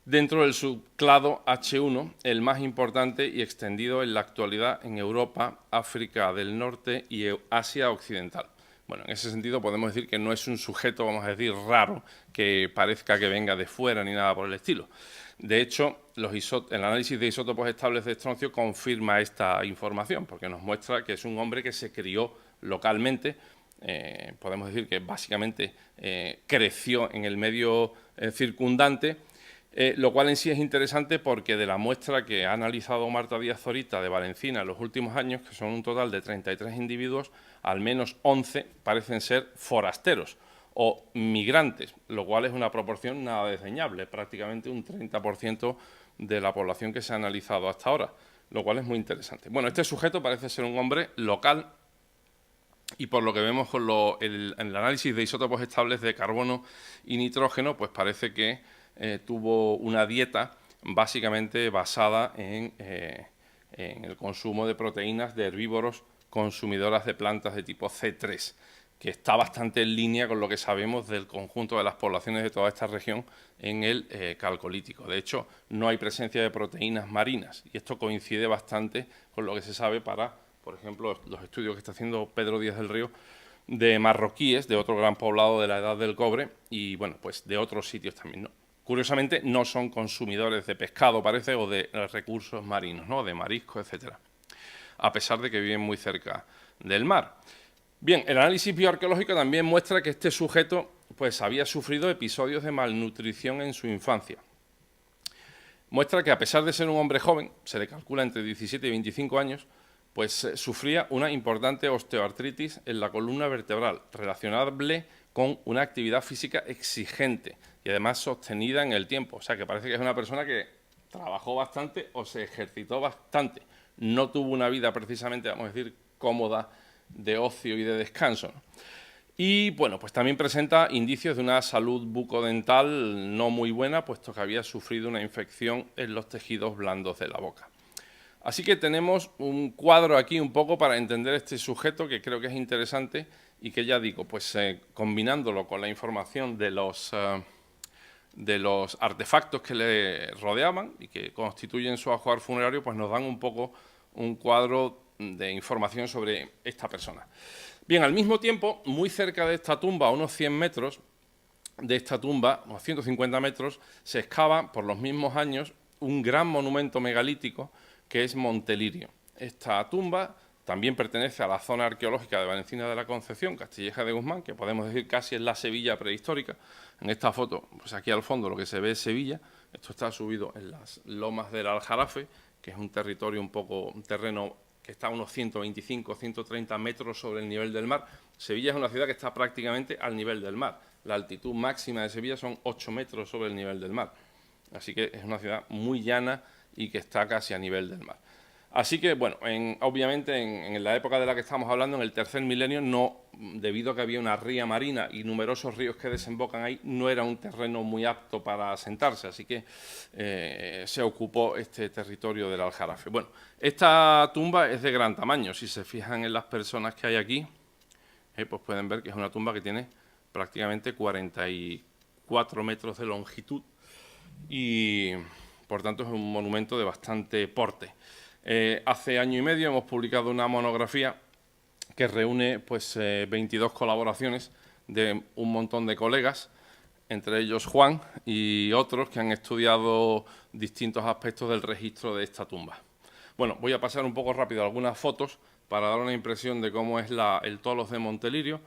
dentro del subclado H1, el más importante y extendido en la actualidad en Europa, África del Norte y Asia Occidental. Bueno, en ese sentido podemos decir que no es un sujeto, vamos a decir, raro, que parezca que venga de fuera ni nada por el estilo. De hecho, el análisis de isótopos estables de estroncio confirma esta información, porque nos muestra que es un hombre que se crió localmente, podemos decir que básicamente creció en el medio circundante, lo cual en sí es interesante porque de la muestra que ha analizado Marta Díaz Zorita de Valencina en los últimos años, que son un total de 33 individuos, al menos 11 parecen ser forasteros o migrantes, lo cual es una proporción nada desdeñable, prácticamente un 30% de la población que se ha analizado hasta ahora, lo cual es muy interesante. Bueno, este sujeto parece ser un hombre local y por lo que vemos con el análisis de isótopos estables de carbono y nitrógeno, pues parece que tuvo una dieta básicamente basada en el consumo de proteínas de herbívoros consumidoras de plantas de tipo C3, que está bastante en línea con lo que sabemos del conjunto de las poblaciones de toda esta región en el Calcolítico. De hecho, no hay presencia de proteínas marinas y esto coincide bastante con lo que se sabe para, por ejemplo, los estudios que está haciendo Pedro Díaz del Río de marroquíes, de otro gran poblado de la Edad del Cobre y, bueno, pues de otros sitios también, ¿no? Curiosamente, no son consumidores de pescado, parece, o de recursos marinos, ¿no?, de marisco, etcétera, a pesar de que viven muy cerca del mar. Bien, el análisis bioarqueológico también muestra que este sujeto pues había sufrido episodios de malnutrición en su infancia. Muestra que a pesar de ser un hombre joven, se le calcula entre 17 y 25 años, pues sufría una importante osteoartritis en la columna vertebral, relacionable con una actividad física exigente y además sostenida en el tiempo. O sea, que parece que es una persona que trabajó bastante o se ejercitó bastante. No tuvo una vida precisamente, vamos a decir, cómoda de ocio y de descanso, ¿no? Y, bueno, pues también presenta indicios de una salud bucodental no muy buena, puesto que había sufrido una infección en los tejidos blandos de la boca. Así que tenemos un cuadro aquí un poco para entender este sujeto que creo que es interesante y que ya digo, pues combinándolo con la información de los artefactos que le rodeaban y que constituyen su ajuar funerario, pues nos dan un poco un cuadro de información sobre esta persona. Bien, al mismo tiempo, muy cerca de esta tumba, a unos 100 metros de esta tumba, unos 150 metros, se excava por los mismos años un gran monumento megalítico que es Montelirio. Esta tumba también pertenece a la zona arqueológica de Valencina de la Concepción, Castilleja de Guzmán, que podemos decir casi es la Sevilla prehistórica. En esta foto, pues aquí al fondo lo que se ve es Sevilla. Esto está subido en las lomas del Aljarafe, que es un territorio un terreno que está a unos 125, 130 metros sobre el nivel del mar. Sevilla es una ciudad que está prácticamente al nivel del mar. La altitud máxima de Sevilla son 8 metros sobre el nivel del mar. Así que es una ciudad muy llana y que está casi a nivel del mar. Así que, bueno, obviamente en la época de la que estamos hablando, en el tercer milenio, debido a que había una ría marina y numerosos ríos que desembocan ahí, no era un terreno muy apto para asentarse, así que se ocupó este territorio del Aljarafe. Bueno, esta tumba es de gran tamaño. Si se fijan en las personas que hay aquí, pues pueden ver que es una tumba que tiene prácticamente 44 metros de longitud y, por tanto, es un monumento de bastante porte. Hace año y medio hemos publicado una monografía que reúne pues, 22 colaboraciones de un montón de colegas, entre ellos Juan y otros que han estudiado distintos aspectos del registro de esta tumba. Bueno, voy a pasar un poco rápido algunas fotos para dar una impresión de cómo es el tolos de Montelirio.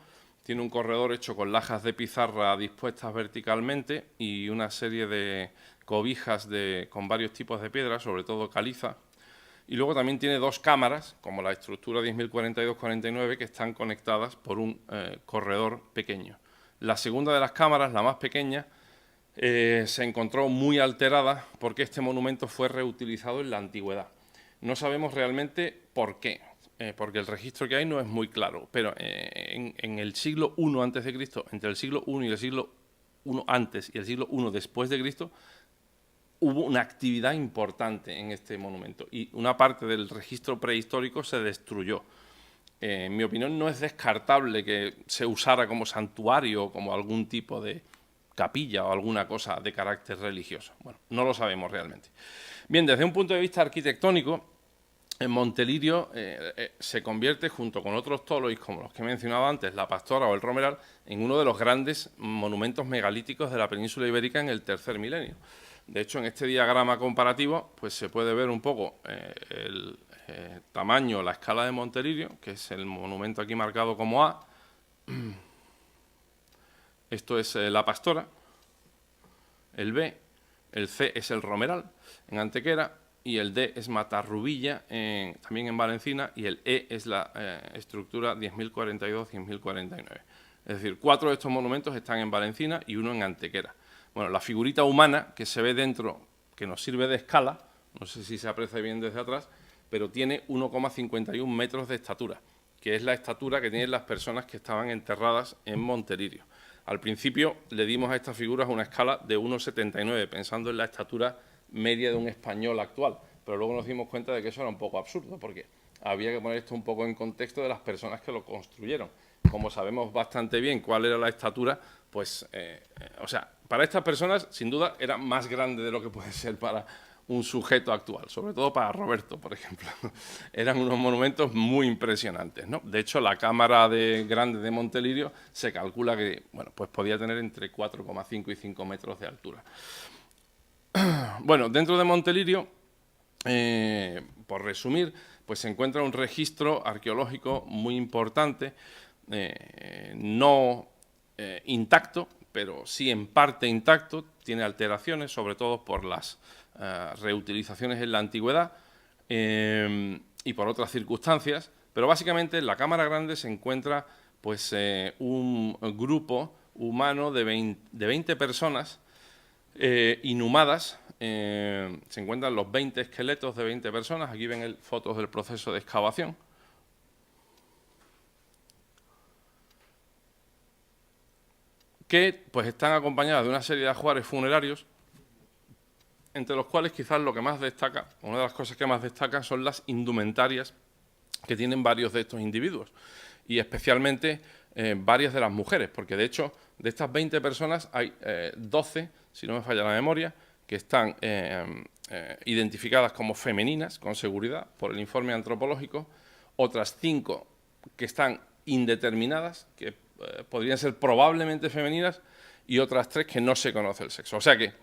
Tiene un corredor hecho con lajas de pizarra dispuestas verticalmente y una serie de cobijas con varios tipos de piedras, sobre todo caliza. Y luego también tiene dos cámaras, como la estructura 10.042-49, que están conectadas por un corredor pequeño. La segunda de las cámaras, la más pequeña, se encontró muy alterada porque este monumento fue reutilizado en la antigüedad. No sabemos realmente por qué, porque el registro que hay no es muy claro, pero en el siglo I a.C., entre el siglo I y el siglo I antes y el siglo I después de Cristo, hubo una actividad importante en este monumento y una parte del registro prehistórico se destruyó. En mi opinión, no es descartable que se usara como santuario o como algún tipo de capilla o alguna cosa de carácter religioso. Bueno, no lo sabemos realmente. Bien, desde un punto de vista arquitectónico, en Montelirio se convierte, junto con otros tolos como los que he mencionado antes, la Pastora o el Romeral, en uno de los grandes monumentos megalíticos de la península ibérica en el tercer milenio. De hecho, en este diagrama comparativo pues se puede ver un poco el tamaño, la escala de Montelirio, que es el monumento aquí marcado como A. Esto es la Pastora, el B, el C es el Romeral en Antequera y el D es Matarrubilla también en Valencina y el E es la estructura 10.042-10.049. Es decir, 4 de estos monumentos están en Valencina y 1 en Antequera. Bueno, la figurita humana que se ve dentro, que nos sirve de escala, no sé si se aprecia bien desde atrás, pero tiene 1,51 metros de estatura, que es la estatura que tienen las personas que estaban enterradas en Montelirio. Al principio le dimos a estas figuras una escala de 1,79, pensando en la estatura media de un español actual, pero luego nos dimos cuenta de que eso era un poco absurdo, porque había que poner esto un poco en contexto de las personas que lo construyeron. Como sabemos bastante bien cuál era la estatura, pues, o sea, para estas personas, sin duda, era más grande de lo que puede ser para un sujeto actual, sobre todo para Roberto, por ejemplo. Eran unos monumentos muy impresionantes, ¿no? De hecho, la cámara grande de Montelirio se calcula que, bueno, pues podía tener entre 4,5 y 5 metros de altura. Bueno, dentro de Montelirio, por resumir, pues se encuentra un registro arqueológico muy importante, no intacto, pero sí en parte intacto, tiene alteraciones, sobre todo por las reutilizaciones en la antigüedad y por otras circunstancias, pero básicamente en la cámara grande se encuentra pues, un grupo humano de 20 personas inhumadas. Se encuentran los 20 esqueletos de 20 personas, aquí ven fotos del proceso de excavación. Que pues están acompañadas de una serie de ajuares funerarios, entre los cuales quizás lo que más destaca, una de las cosas que más destaca son las indumentarias que tienen varios de estos individuos, y especialmente varias de las mujeres, porque de hecho de estas 20 personas hay 12, si no me falla la memoria, que están identificadas como femeninas, con seguridad, por el informe antropológico, otras 5 que están indeterminadas, que podrían ser probablemente femeninas, y otras 3 que no se conoce el sexo. O sea que,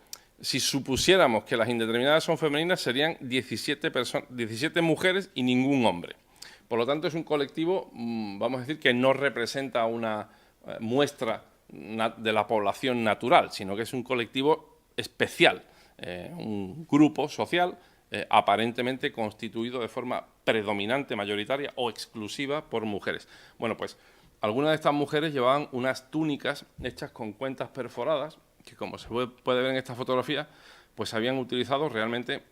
si supusiéramos que las indeterminadas son femeninas, serían 17 mujeres y ningún hombre. Por lo tanto, es un colectivo, vamos a decir, que no representa una muestra de la población natural, sino que es un colectivo especial, un grupo social aparentemente constituido de forma predominante, mayoritaria o exclusiva por mujeres. Bueno, pues algunas de estas mujeres llevaban unas túnicas hechas con cuentas perforadas, que como se puede ver en esta fotografía, pues se habían utilizado realmente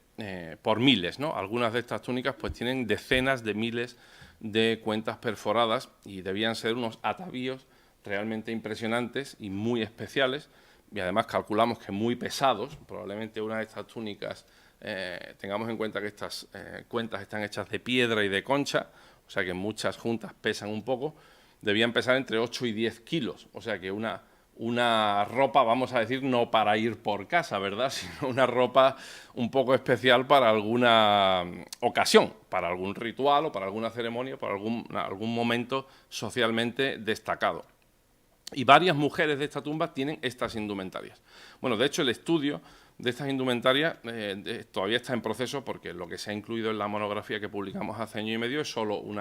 por miles, ¿no? Algunas de estas túnicas pues tienen decenas de miles de cuentas perforadas y debían ser unos atavíos realmente impresionantes y muy especiales, y además calculamos que muy pesados. Probablemente una de estas túnicas, tengamos en cuenta que estas cuentas están hechas de piedra y de concha, o sea que muchas juntas pesan un poco, debían pesar entre 8 y 10 kilos, o sea que una ropa, vamos a decir, no para ir por casa, ¿verdad?, sino una ropa un poco especial para alguna ocasión, para algún ritual o para alguna ceremonia, para algún momento socialmente destacado. Y varias mujeres de esta tumba tienen estas indumentarias. Bueno, de hecho, el estudio de estas indumentarias todavía está en proceso, porque lo que se ha incluido en la monografía que publicamos hace año y medio es solo un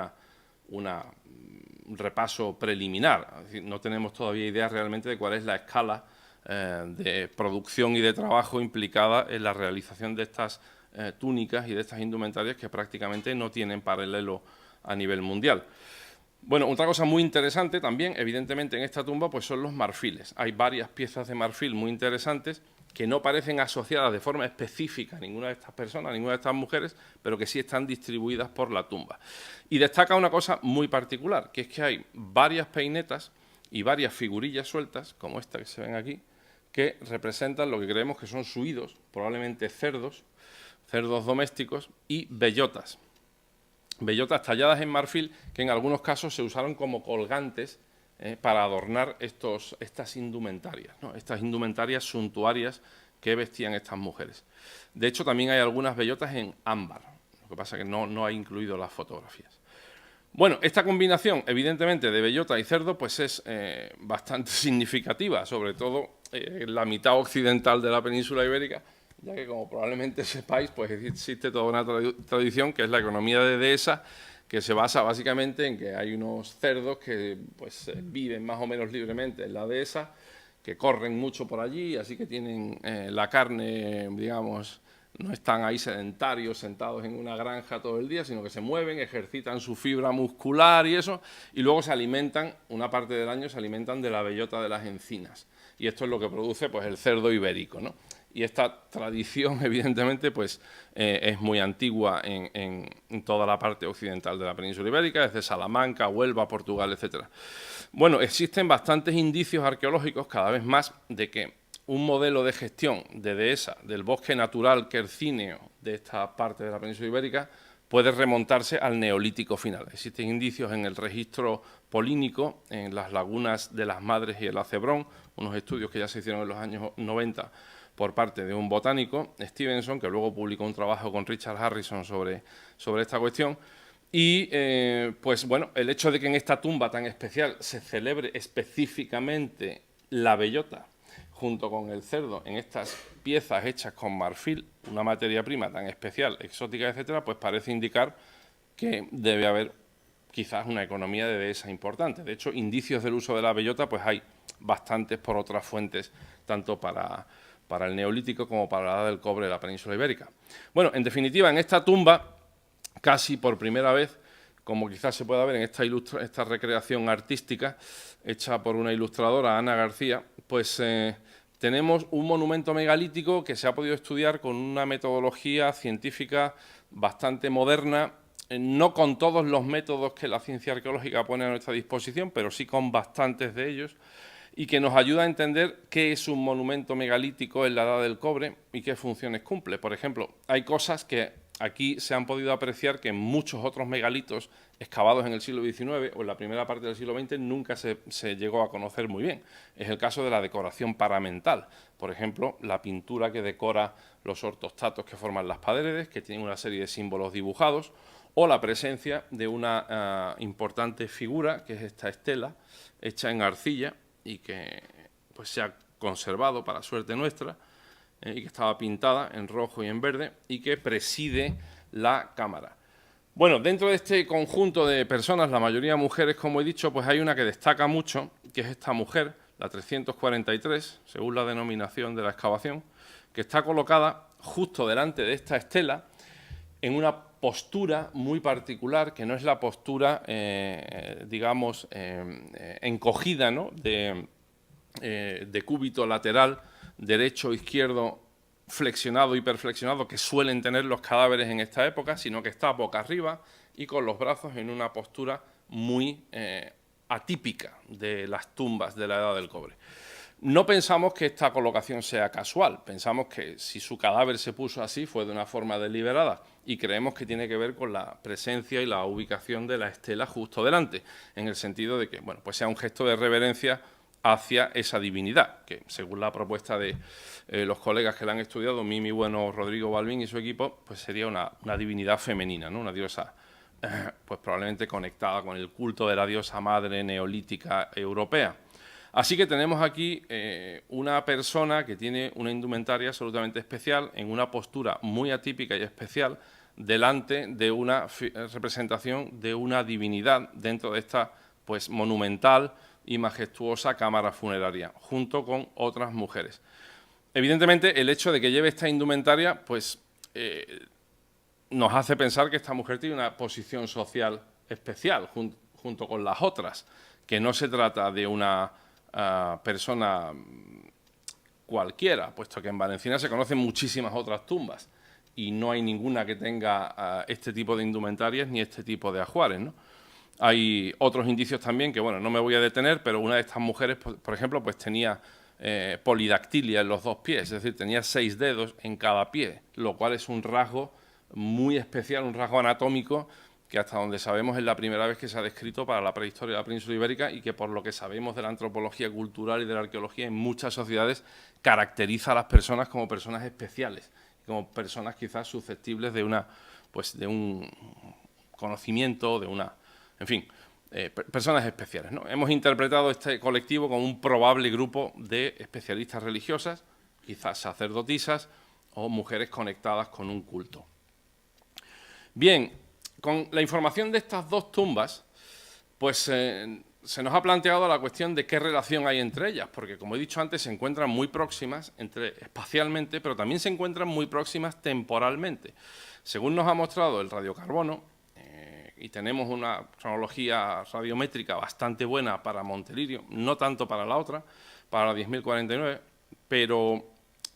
repaso preliminar. Es decir, no tenemos todavía idea realmente de cuál es la escala de producción y de trabajo implicada en la realización de estas túnicas y de estas indumentarias, que prácticamente no tienen paralelo a nivel mundial. Bueno, otra cosa muy interesante también, evidentemente, en esta tumba, pues son los marfiles. Hay varias piezas de marfil muy interesantes que no parecen asociadas de forma específica a ninguna de estas personas, a ninguna de estas mujeres, pero que sí están distribuidas por la tumba. Y destaca una cosa muy particular, que es que hay varias peinetas y varias figurillas sueltas, como esta que se ven aquí, que representan lo que creemos que son suidos, probablemente cerdos domésticos y bellotas. Bellotas talladas en marfil que en algunos casos se usaron como colgantes para adornar estas indumentarias, ¿no?, estas indumentarias suntuarias que vestían estas mujeres. De hecho, también hay algunas bellotas en ámbar, lo que pasa es que no ha incluido las fotografías. Bueno, esta combinación, evidentemente, de bellota y cerdo, pues es bastante significativa, sobre todo en la mitad occidental de la península ibérica, ya que, como probablemente sepáis, pues existe toda una tradición que es la economía de dehesa, que se basa básicamente en que hay unos cerdos que pues viven más o menos libremente en la dehesa, que corren mucho por allí, así que tienen la carne, digamos, no están ahí sedentarios, sentados en una granja todo el día, sino que se mueven, ejercitan su fibra muscular y eso, y luego se alimentan, una parte del año se alimentan de la bellota de las encinas. Y esto es lo que produce pues el cerdo ibérico, ¿no? Y esta tradición, evidentemente, pues es muy antigua en toda la parte occidental de la península ibérica, desde Salamanca, Huelva, Portugal, etc. Bueno, existen bastantes indicios arqueológicos, cada vez más, de que un modelo de gestión de dehesa del bosque natural quercíneo de esta parte de la península ibérica puede remontarse al Neolítico final. Existen indicios en el registro polínico, en las lagunas de las Madres y el Acebrón, unos estudios que ya se hicieron en los años 90 por parte de un botánico, Stevenson, que luego publicó un trabajo con Richard Harrison sobre esta cuestión. Y, pues bueno, el hecho de que en esta tumba tan especial se celebre específicamente la bellota junto con el cerdo en estas piezas hechas con marfil, una materia prima tan especial, exótica, etcétera, pues parece indicar que debe haber quizás una economía de dehesa importante. De hecho, indicios del uso de la bellota pues hay bastantes por otras fuentes, tanto para el Neolítico como para la Edad del Cobre de la península ibérica. Bueno, en definitiva, en esta tumba, casi por primera vez, como quizás se pueda ver en esta recreación artística hecha por una ilustradora, Ana García, pues tenemos un monumento megalítico que se ha podido estudiar con una metodología científica bastante moderna, no con todos los métodos que la ciencia arqueológica pone a nuestra disposición, pero sí con bastantes de ellos, y que nos ayuda a entender qué es un monumento megalítico en la Edad del Cobre y qué funciones cumple. Por ejemplo, hay cosas que aquí se han podido apreciar que en muchos otros megalitos excavados en el siglo XIX o en la primera parte del siglo XX nunca se llegó a conocer muy bien. Es el caso de la decoración paramental. Por ejemplo, la pintura que decora los ortostatos que forman las paredes, que tienen una serie de símbolos dibujados, o la presencia de una importante figura, que es esta estela, hecha en arcilla, y que pues se ha conservado para suerte nuestra, y que estaba pintada en rojo y en verde, y que preside la cámara. Bueno, dentro de este conjunto de personas, la mayoría mujeres, como he dicho, pues hay una que destaca mucho, que es esta mujer, la 343, según la denominación de la excavación, que está colocada justo delante de esta estela, en una postura muy particular, que no es la postura, digamos, encogida, ¿no?, de cúbito lateral, derecho o izquierdo, flexionado, hiperflexionado, que suelen tener los cadáveres en esta época, sino que está boca arriba y con los brazos en una postura muy atípica de las tumbas de la Edad del Cobre. No pensamos que esta colocación sea casual, pensamos que si su cadáver se puso así fue de una forma deliberada y creemos que tiene que ver con la presencia y la ubicación de la estela justo delante, en el sentido de que, bueno, pues sea un gesto de reverencia hacia esa divinidad, que según la propuesta de los colegas que la han estudiado, Mimi Bueno, Rodrigo Balbín y su equipo, pues sería una divinidad femenina, ¿no?, una diosa pues probablemente conectada con el culto de la diosa madre neolítica europea. Así que tenemos aquí una persona que tiene una indumentaria absolutamente especial, en una postura muy atípica y especial, delante de una representación de una divinidad dentro de esta pues monumental y majestuosa cámara funeraria, junto con otras mujeres. Evidentemente, el hecho de que lleve esta indumentaria pues, nos hace pensar que esta mujer tiene una posición social especial, junto con las otras, que no se trata de una persona cualquiera, puesto que en Valenciana se conocen muchísimas otras tumbas y no hay ninguna que tenga este tipo de indumentarias ni este tipo de ajuares, ¿no? Hay otros indicios también que, bueno, no me voy a detener, pero una de estas mujeres, por ejemplo, pues tenía polidactilia en los dos pies, es decir, tenía 6 dedos en cada pie, lo cual es un rasgo muy especial, un rasgo anatómico que hasta donde sabemos es la primera vez que se ha descrito para la prehistoria de la península ibérica y que por lo que sabemos de la antropología cultural y de la arqueología en muchas sociedades caracteriza a las personas como personas especiales, como personas quizás susceptibles de de un conocimiento, en fin, personas especiales, ¿no? Hemos interpretado este colectivo como un probable grupo de especialistas religiosas, quizás sacerdotisas o mujeres conectadas con un culto. Bien, con la información de estas dos tumbas, pues se nos ha planteado la cuestión de qué relación hay entre ellas, porque como he dicho antes, se encuentran muy próximas espacialmente, pero también se encuentran muy próximas temporalmente. Según nos ha mostrado el radiocarbono, y tenemos una cronología radiométrica bastante buena para Montelirio, no tanto para la otra, para la 10.049, pero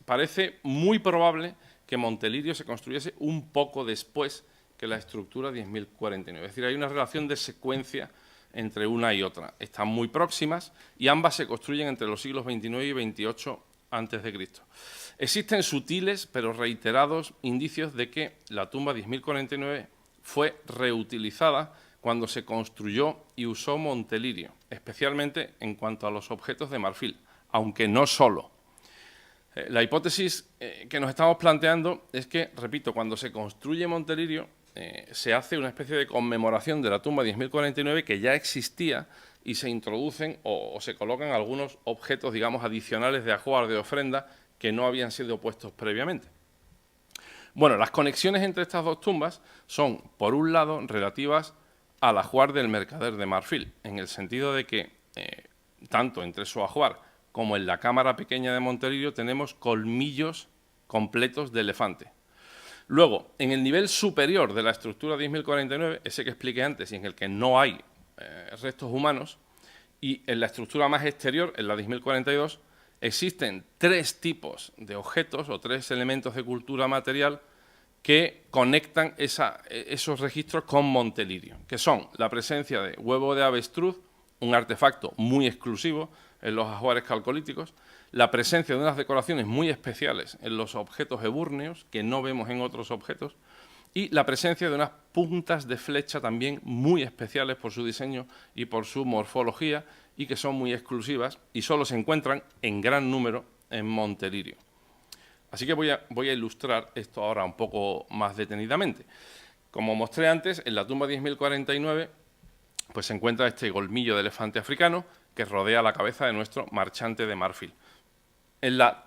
parece muy probable que Montelirio se construyese un poco después que la estructura 10.049. Es decir, hay una relación de secuencia entre una y otra. Están muy próximas y ambas se construyen entre los siglos XXIX y XXVIII a.C. Existen sutiles pero reiterados indicios de que la tumba 10.049 fue reutilizada cuando se construyó y usó Montelirio, especialmente en cuanto a los objetos de marfil, aunque no solo. La hipótesis que nos estamos planteando es que, repito, cuando se construye Montelirio, se hace una especie de conmemoración de la tumba 10.049 que ya existía y se introducen o se colocan algunos objetos, digamos, adicionales de ajuar, de ofrenda, que no habían sido puestos previamente. Bueno, las conexiones entre estas dos tumbas son, por un lado, relativas al ajuar del mercader de marfil, en el sentido de que tanto en Tresua Ajuar como en la Cámara Pequeña de Montelirio tenemos colmillos completos de elefante. Luego, en el nivel superior de la estructura 10.049, ese que expliqué antes y en el que no hay restos humanos, y en la estructura más exterior, en la 10.042, existen 3 tipos de objetos o 3 elementos de cultura material que conectan esos registros con Montelirio, que son la presencia de huevo de avestruz, un artefacto muy exclusivo en los ajuares calcolíticos, la presencia de unas decoraciones muy especiales en los objetos ebúrneos, que no vemos en otros objetos, y la presencia de unas puntas de flecha también muy especiales por su diseño y por su morfología, y que son muy exclusivas y solo se encuentran en gran número en Montelirio. Así que voy a ilustrar esto ahora un poco más detenidamente. Como mostré antes, en la tumba 10.049 pues se encuentra este colmillo de elefante africano que rodea la cabeza de nuestro marchante de marfil. En la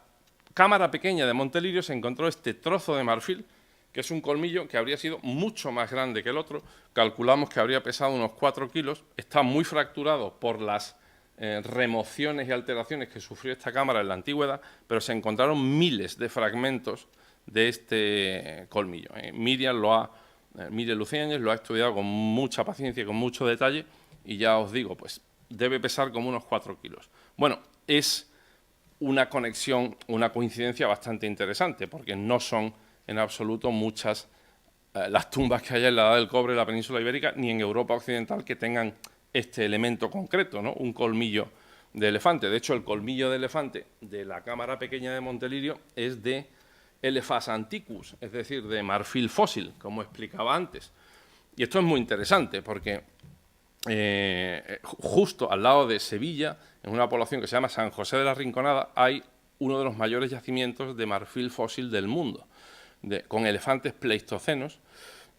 cámara pequeña de Montelirio se encontró este trozo de marfil, que es un colmillo que habría sido mucho más grande que el otro. Calculamos que habría pesado unos 4 kilos. Está muy fracturado por las remociones y alteraciones que sufrió esta cámara en la antigüedad, pero se encontraron miles de fragmentos de este colmillo. Miriam Luciáñez lo ha estudiado con mucha paciencia y con mucho detalle, y ya os digo, pues debe pesar como unos 4 kilos. Bueno, es una conexión, una coincidencia bastante interesante, porque no son en absoluto muchas las tumbas que hay en la Edad del Cobre en la península ibérica, ni en Europa occidental, que tengan este elemento concreto, ¿no? Un colmillo de elefante. De hecho, el colmillo de elefante de la cámara pequeña de Montelirio es de Elephas antiquus, es decir, de marfil fósil, como explicaba antes. Y esto es muy interesante porque justo al lado de Sevilla, en una población que se llama San José de la Rinconada, hay uno de los mayores yacimientos de marfil fósil del mundo, con elefantes pleistocenos,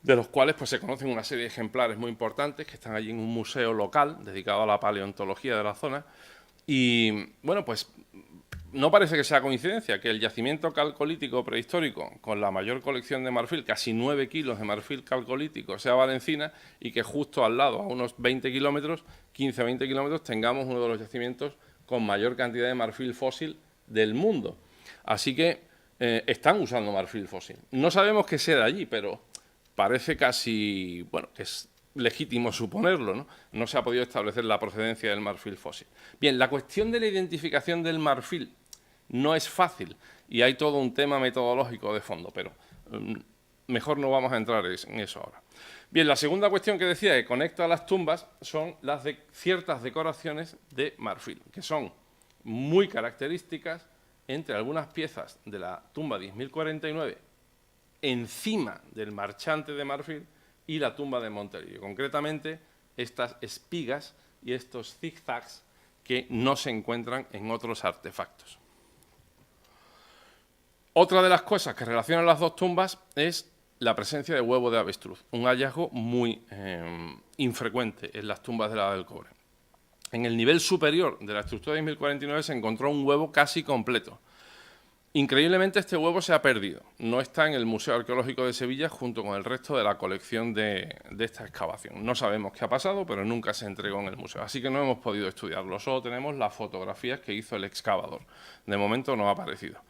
de los cuales pues, se conocen una serie de ejemplares muy importantes que están allí en un museo local dedicado a la paleontología de la zona. Y bueno, pues no parece que sea coincidencia que el yacimiento calcolítico prehistórico con la mayor colección de marfil, casi 9 kilos de marfil calcolítico, sea Valencina, y que justo al lado, a unos 20 kilómetros, 15-20 kilómetros, tengamos uno de los yacimientos con mayor cantidad de marfil fósil del mundo. Así que están usando marfil fósil. No sabemos qué sea de allí, pero parece casi, bueno, que es legítimo suponerlo, ¿no? No se ha podido establecer la procedencia del marfil fósil. Bien, la cuestión de la identificación del marfil no es fácil y hay todo un tema metodológico de fondo, pero mejor no vamos a entrar en eso ahora. Bien, la segunda cuestión que decía que conecta a las tumbas son las de ciertas decoraciones de marfil, que son muy características entre algunas piezas de la tumba 10.049 encima del marchante de marfil y la tumba de Montelirio. Concretamente, estas espigas y estos zigzags que no se encuentran en otros artefactos. Otra de las cosas que relacionan las dos tumbas es la presencia de huevo de avestruz, un hallazgo muy infrecuente en las tumbas de la Edad del Cobre. En el nivel superior de la estructura de 10.049 se encontró un huevo casi completo. Increíblemente, este huevo se ha perdido. No está en el Museo Arqueológico de Sevilla junto con el resto de la colección de esta excavación. No sabemos qué ha pasado, pero nunca se entregó en el museo. Así que no hemos podido estudiarlo. Solo tenemos las fotografías que hizo el excavador. De momento no ha aparecido.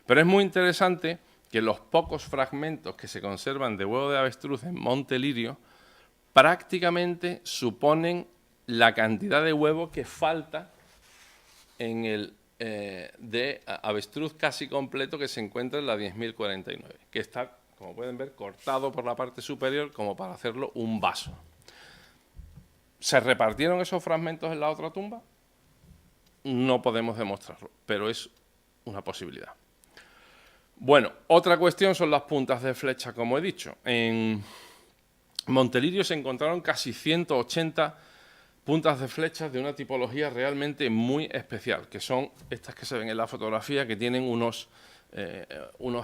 Pero es muy interesante que los pocos fragmentos que se conservan de huevo de avestruz en Montelirio prácticamente suponen la cantidad de huevo que falta en el de avestruz casi completo que se encuentra en la 10.049, que está, como pueden ver, cortado por la parte superior como para hacerlo un vaso. ¿Se repartieron esos fragmentos en la otra tumba? No podemos demostrarlo, pero es una posibilidad. Bueno, otra cuestión son las puntas de flecha, como he dicho. En Montelirio se encontraron casi 180 puntas de flechas de una tipología realmente muy especial, que son estas que se ven en la fotografía, que tienen unos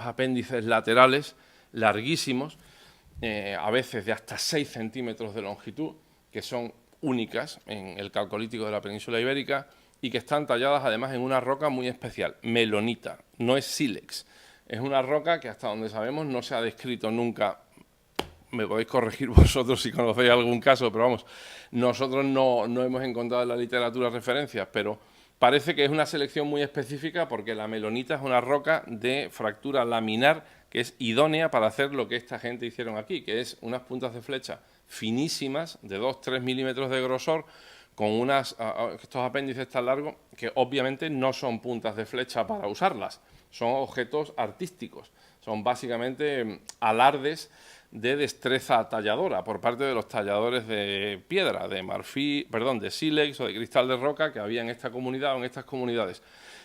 apéndices laterales larguísimos, a veces de hasta 6 centímetros de longitud, que son únicas en el calcolítico de la península ibérica y que están talladas además en una roca muy especial, melonita, no es sílex. Es una roca que hasta donde sabemos no se ha descrito nunca me podéis corregir vosotros si conocéis algún caso, pero vamos, nosotros no hemos encontrado en la literatura referencias, pero parece que es una selección muy específica porque la melonita es una roca de fractura laminar que es idónea para hacer lo que esta gente hicieron aquí, que es unas puntas de flecha finísimas, de 2-3 milímetros de grosor, con estos apéndices tan largos que obviamente no son puntas de flecha para usarlas, son objetos artísticos, son básicamente alardes de destreza talladora por parte de los talladores de piedra, de marfil, perdón, de sílex o de cristal de roca que había en esta comunidad o en estas comunidades.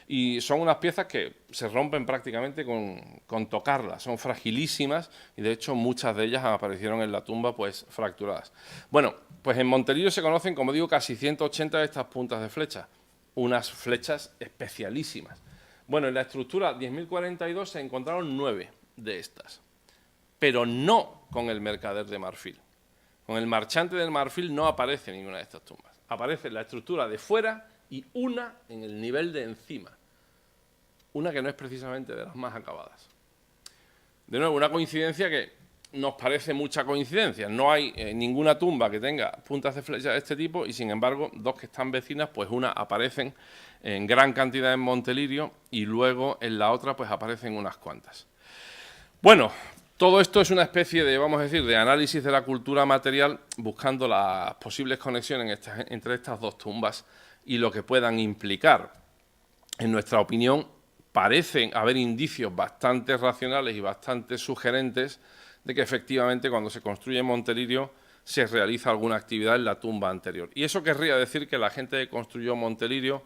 Y son unas piezas que se rompen prácticamente con tocarlas, son fragilísimas y de hecho muchas de ellas aparecieron en la tumba pues fracturadas. Bueno, pues en Monterillo se conocen, como digo, casi 180 de estas puntas de flecha, unas flechas especialísimas. Bueno, en la estructura 10.042 se encontraron 9 de estas, pero no con el mercader de marfil. Con el marchante del marfil no aparece ninguna de estas tumbas. Aparece la estructura de fuera y una en el nivel de encima. Una que no es precisamente de las más acabadas. De nuevo, una coincidencia que nos parece mucha coincidencia. No hay ninguna tumba que tenga puntas de flecha de este tipo y, sin embargo, dos que están vecinas, pues una aparecen en gran cantidad en Montelirio y luego en la otra pues aparecen unas cuantas. Bueno, todo esto es una especie de, vamos a decir, de análisis de la cultura material buscando las posibles conexiones entre estas dos tumbas y lo que puedan implicar. En nuestra opinión, parecen haber indicios bastante racionales y bastante sugerentes de que efectivamente cuando se construye Montelirio se realiza alguna actividad en la tumba anterior. Y eso querría decir que la gente que construyó Montelirio,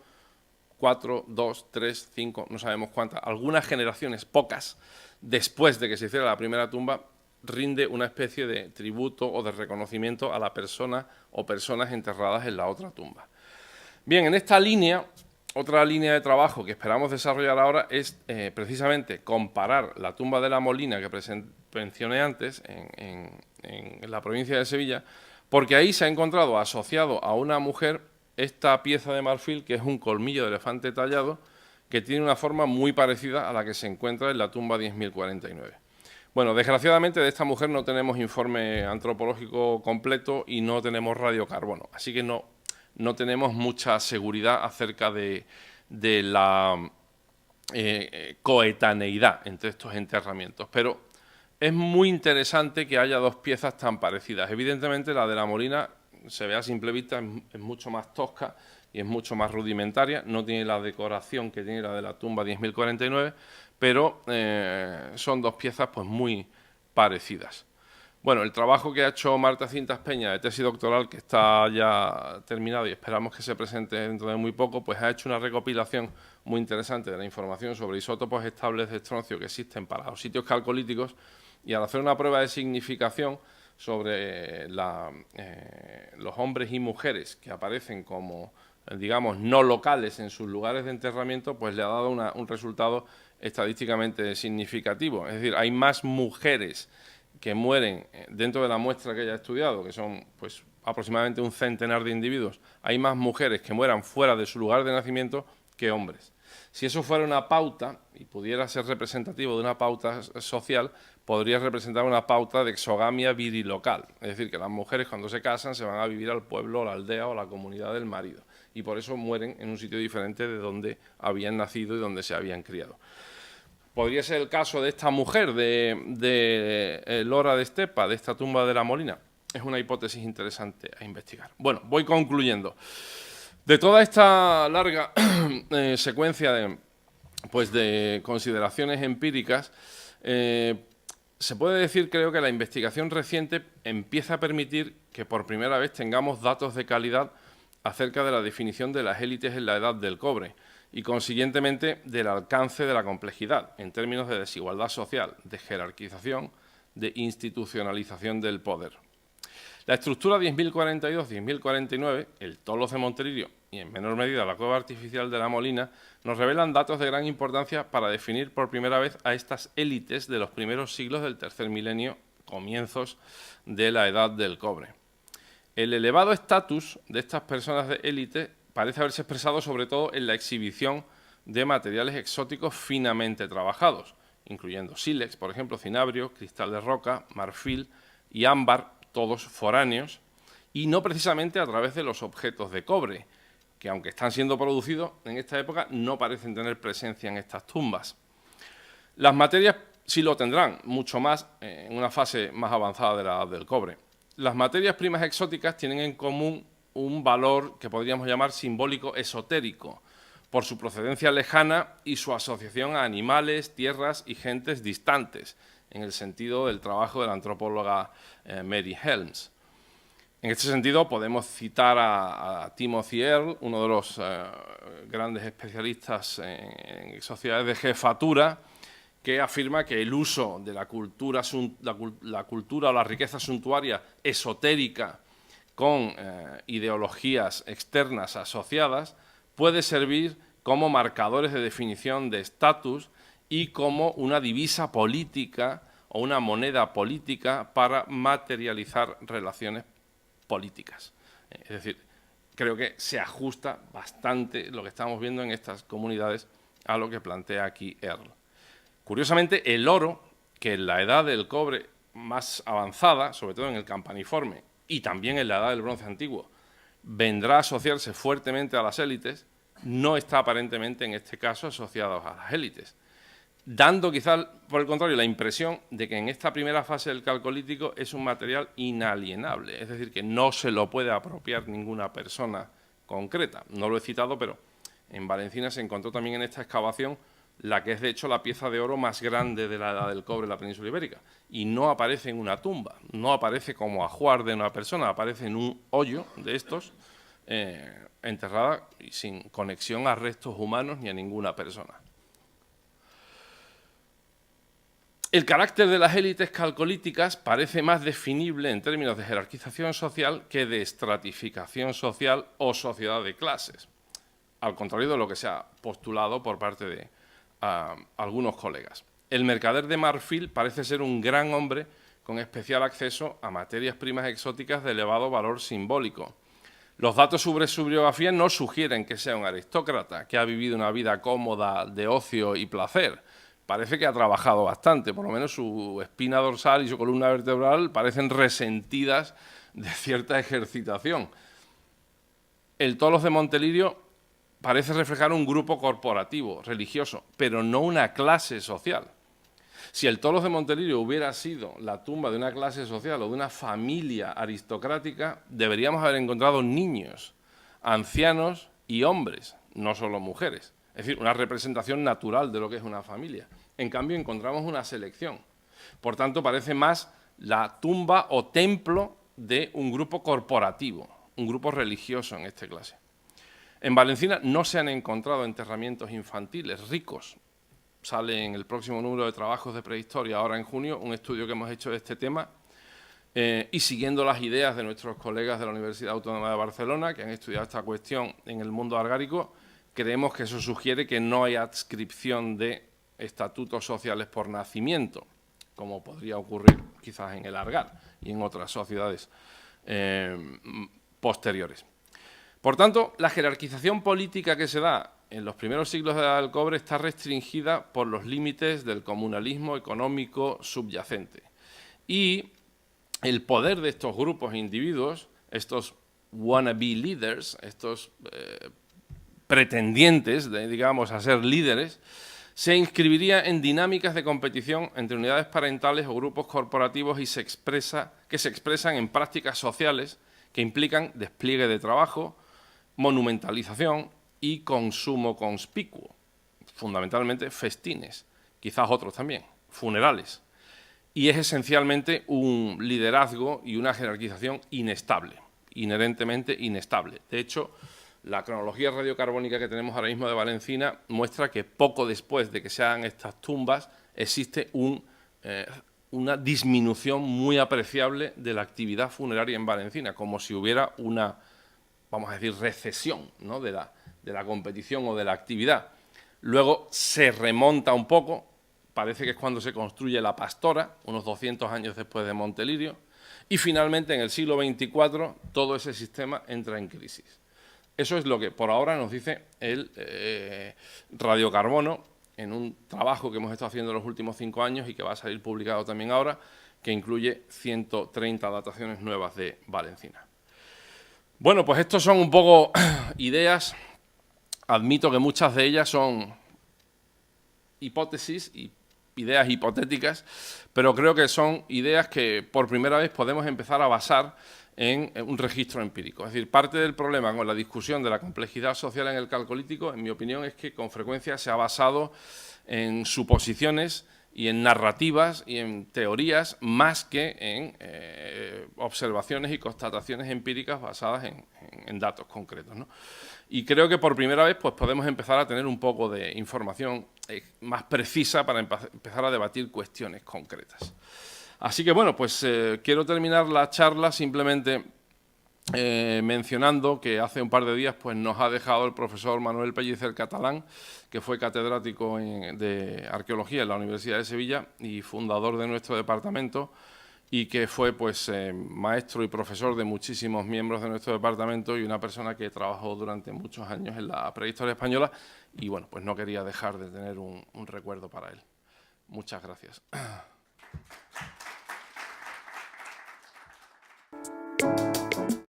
4, 2, 3, 5, no sabemos cuántas, algunas generaciones, pocas, después de que se hiciera la primera tumba, rinde una especie de tributo o de reconocimiento a la persona o personas enterradas en la otra tumba. Bien, en esta línea, otra línea de trabajo que esperamos desarrollar ahora es precisamente comparar la tumba de la Molina que mencioné antes en la provincia de Sevilla, porque ahí se ha encontrado asociado a una mujer esta pieza de marfil que es un colmillo de elefante tallado que tiene una forma muy parecida a la que se encuentra en la tumba 10.049. Bueno, desgraciadamente de esta mujer no tenemos informe antropológico completo y no tenemos radiocarbono, así que no tenemos mucha seguridad acerca de la coetaneidad entre estos enterramientos, pero es muy interesante que haya dos piezas tan parecidas. Evidentemente la de la Molina se ve a simple vista, es mucho más tosca y es mucho más rudimentaria, no tiene la decoración que tiene la de la tumba 10.049, pero son dos piezas pues muy parecidas. Bueno, el trabajo que ha hecho Marta Cintas Peña de tesis doctoral, que está ya terminado y esperamos que se presente dentro de muy poco, pues ha hecho una recopilación muy interesante de la información sobre isótopos estables de estroncio que existen para los sitios calcolíticos y al hacer una prueba de significación sobre los hombres y mujeres que aparecen como, digamos, no locales en sus lugares de enterramiento, pues le ha dado un resultado estadísticamente significativo. Es decir, hay más mujeres que mueren dentro de la muestra que ella ha estudiado, que son pues aproximadamente un centenar de individuos, hay más mujeres que mueran fuera de su lugar de nacimiento que hombres. Si eso fuera una pauta, y pudiera ser representativo de una pauta social, podría representar una pauta de exogamia virilocal, es decir, que las mujeres cuando se casan se van a vivir al pueblo, a la aldea o a la comunidad del marido, y por eso mueren en un sitio diferente de donde habían nacido y donde se habían criado. Podría ser el caso de esta mujer de Lora de Estepa, de esta tumba de la Molina. Es una hipótesis interesante a investigar. Bueno, voy concluyendo. De toda esta larga secuencia de consideraciones empíricas, se puede decir, creo, que la investigación reciente empieza a permitir que por primera vez tengamos datos de calidad acerca de la definición de las élites en la edad del cobre y, consiguientemente, del alcance de la complejidad en términos de desigualdad social, de jerarquización, de institucionalización del poder. La estructura 10.042-10.049, el Tolos de Montelirio y, en menor medida, la cueva artificial de la Molina, nos revelan datos de gran importancia para definir por primera vez a estas élites de los primeros siglos del tercer milenio, comienzos de la edad del cobre. El elevado estatus de estas personas de élite parece haberse expresado sobre todo en la exhibición de materiales exóticos finamente trabajados, incluyendo sílex, por ejemplo, cinabrio, cristal de roca, marfil y ámbar, todos foráneos, y no precisamente a través de los objetos de cobre, que aunque están siendo producidos en esta época, no parecen tener presencia en estas tumbas. Las materias sí lo tendrán, mucho más en una fase más avanzada de la edad del cobre. Las materias primas exóticas tienen en común un valor que podríamos llamar simbólico esotérico, por su procedencia lejana y su asociación a animales, tierras y gentes distantes, en el sentido del trabajo de la antropóloga Mary Helms. En este sentido, podemos citar a Timothy Earl, uno de los grandes especialistas en sociedades de jefatura, que afirma que el uso de la cultura o la riqueza suntuaria esotérica con ideologías externas asociadas puede servir como marcadores de definición de estatus y como una divisa política o una moneda política para materializar relaciones políticas. Es decir, creo que se ajusta bastante lo que estamos viendo en estas comunidades a lo que plantea aquí Earl. Curiosamente, el oro, que en la edad del cobre más avanzada, sobre todo en el campaniforme, y también en la edad del bronce antiguo, vendrá a asociarse fuertemente a las élites, no está aparentemente en este caso asociado a las élites, dando quizás, por el contrario, la impresión de que en esta primera fase del calcolítico es un material inalienable, es decir, que no se lo puede apropiar ninguna persona concreta. No lo he citado, pero en Valencina se encontró también en esta excavación la que es, de hecho, la pieza de oro más grande de la edad del cobre en la península ibérica, y no aparece en una tumba, no aparece como ajuar de una persona, aparece en un hoyo de estos, enterrada y sin conexión a restos humanos ni a ninguna persona. El carácter de las élites calcolíticas parece más definible en términos de jerarquización social que de estratificación social o sociedad de clases, al contrario de lo que se ha postulado por parte de algunos colegas. El mercader de marfil parece ser un gran hombre con especial acceso a materias primas exóticas de elevado valor simbólico. Los datos sobre su biografía no sugieren que sea un aristócrata, que ha vivido una vida cómoda de ocio y placer. Parece que ha trabajado bastante, por lo menos su espina dorsal y su columna vertebral parecen resentidas de cierta ejercitación. El Tolos de Montelirio parece reflejar un grupo corporativo, religioso, pero no una clase social. Si el Tolos de Montelirio hubiera sido la tumba de una clase social o de una familia aristocrática, deberíamos haber encontrado niños, ancianos y hombres, no solo mujeres. Es decir, una representación natural de lo que es una familia. En cambio, encontramos una selección. Por tanto, parece más la tumba o templo de un grupo corporativo, un grupo religioso en esta clase. En Valencina no se han encontrado enterramientos infantiles ricos. Sale en el próximo número de trabajos de prehistoria, ahora en junio, un estudio que hemos hecho de este tema, y siguiendo las ideas de nuestros colegas de la Universidad Autónoma de Barcelona, que han estudiado esta cuestión en el mundo argárico, creemos que eso sugiere que no hay adscripción de estatutos sociales por nacimiento, como podría ocurrir quizás en el Argar y en otras sociedades posteriores. Por tanto, la jerarquización política que se da en los primeros siglos de la Edad del Cobre está restringida por los límites del comunalismo económico subyacente. Y el poder de estos grupos e individuos, estos wannabe leaders, estos pretendientes, digamos, a ser líderes, se inscribiría en dinámicas de competición entre unidades parentales o grupos corporativos que se expresan en prácticas sociales que implican despliegue de trabajo, monumentalización y consumo conspicuo, fundamentalmente festines, quizás otros también, funerales. Y es esencialmente un liderazgo y una jerarquización inestable, inherentemente inestable. De hecho, la cronología radiocarbónica que tenemos ahora mismo de Valencina muestra que poco después de que se hagan estas tumbas existe una disminución muy apreciable de la actividad funeraria en Valencina, como si hubiera una, vamos a decir, recesión, ¿no?, de la competición o de la actividad. Luego se remonta un poco, parece que es cuando se construye la Pastora, unos 200 años después de Montelirio, y finalmente en el siglo XXIV todo ese sistema entra en crisis. Eso es lo que por ahora nos dice el radiocarbono en un trabajo que hemos estado haciendo en los últimos 5 años y que va a salir publicado también ahora, que incluye 130 dataciones nuevas de Valencina. Bueno, pues estos son un poco ideas. Admito que muchas de ellas son hipótesis y ideas hipotéticas, pero creo que son ideas que por primera vez podemos empezar a basar en un registro empírico. Es decir, parte del problema con la discusión de la complejidad social en el calcolítico, en mi opinión, es que con frecuencia se ha basado en suposiciones y en narrativas y en teorías más que en observaciones y constataciones empíricas basadas en datos concretos, ¿no? Y creo que por primera vez pues, podemos empezar a tener un poco de información más precisa para empezar a debatir cuestiones concretas. Así que, bueno, pues quiero terminar la charla simplemente mencionando que hace un par de días pues, nos ha dejado el profesor Manuel Pellicer Catalán, que fue catedrático de Arqueología en la Universidad de Sevilla y fundador de nuestro departamento, y que fue pues, maestro y profesor de muchísimos miembros de nuestro departamento y una persona que trabajó durante muchos años en la prehistoria española y, bueno, pues no quería dejar de tener un recuerdo para él. Muchas gracias.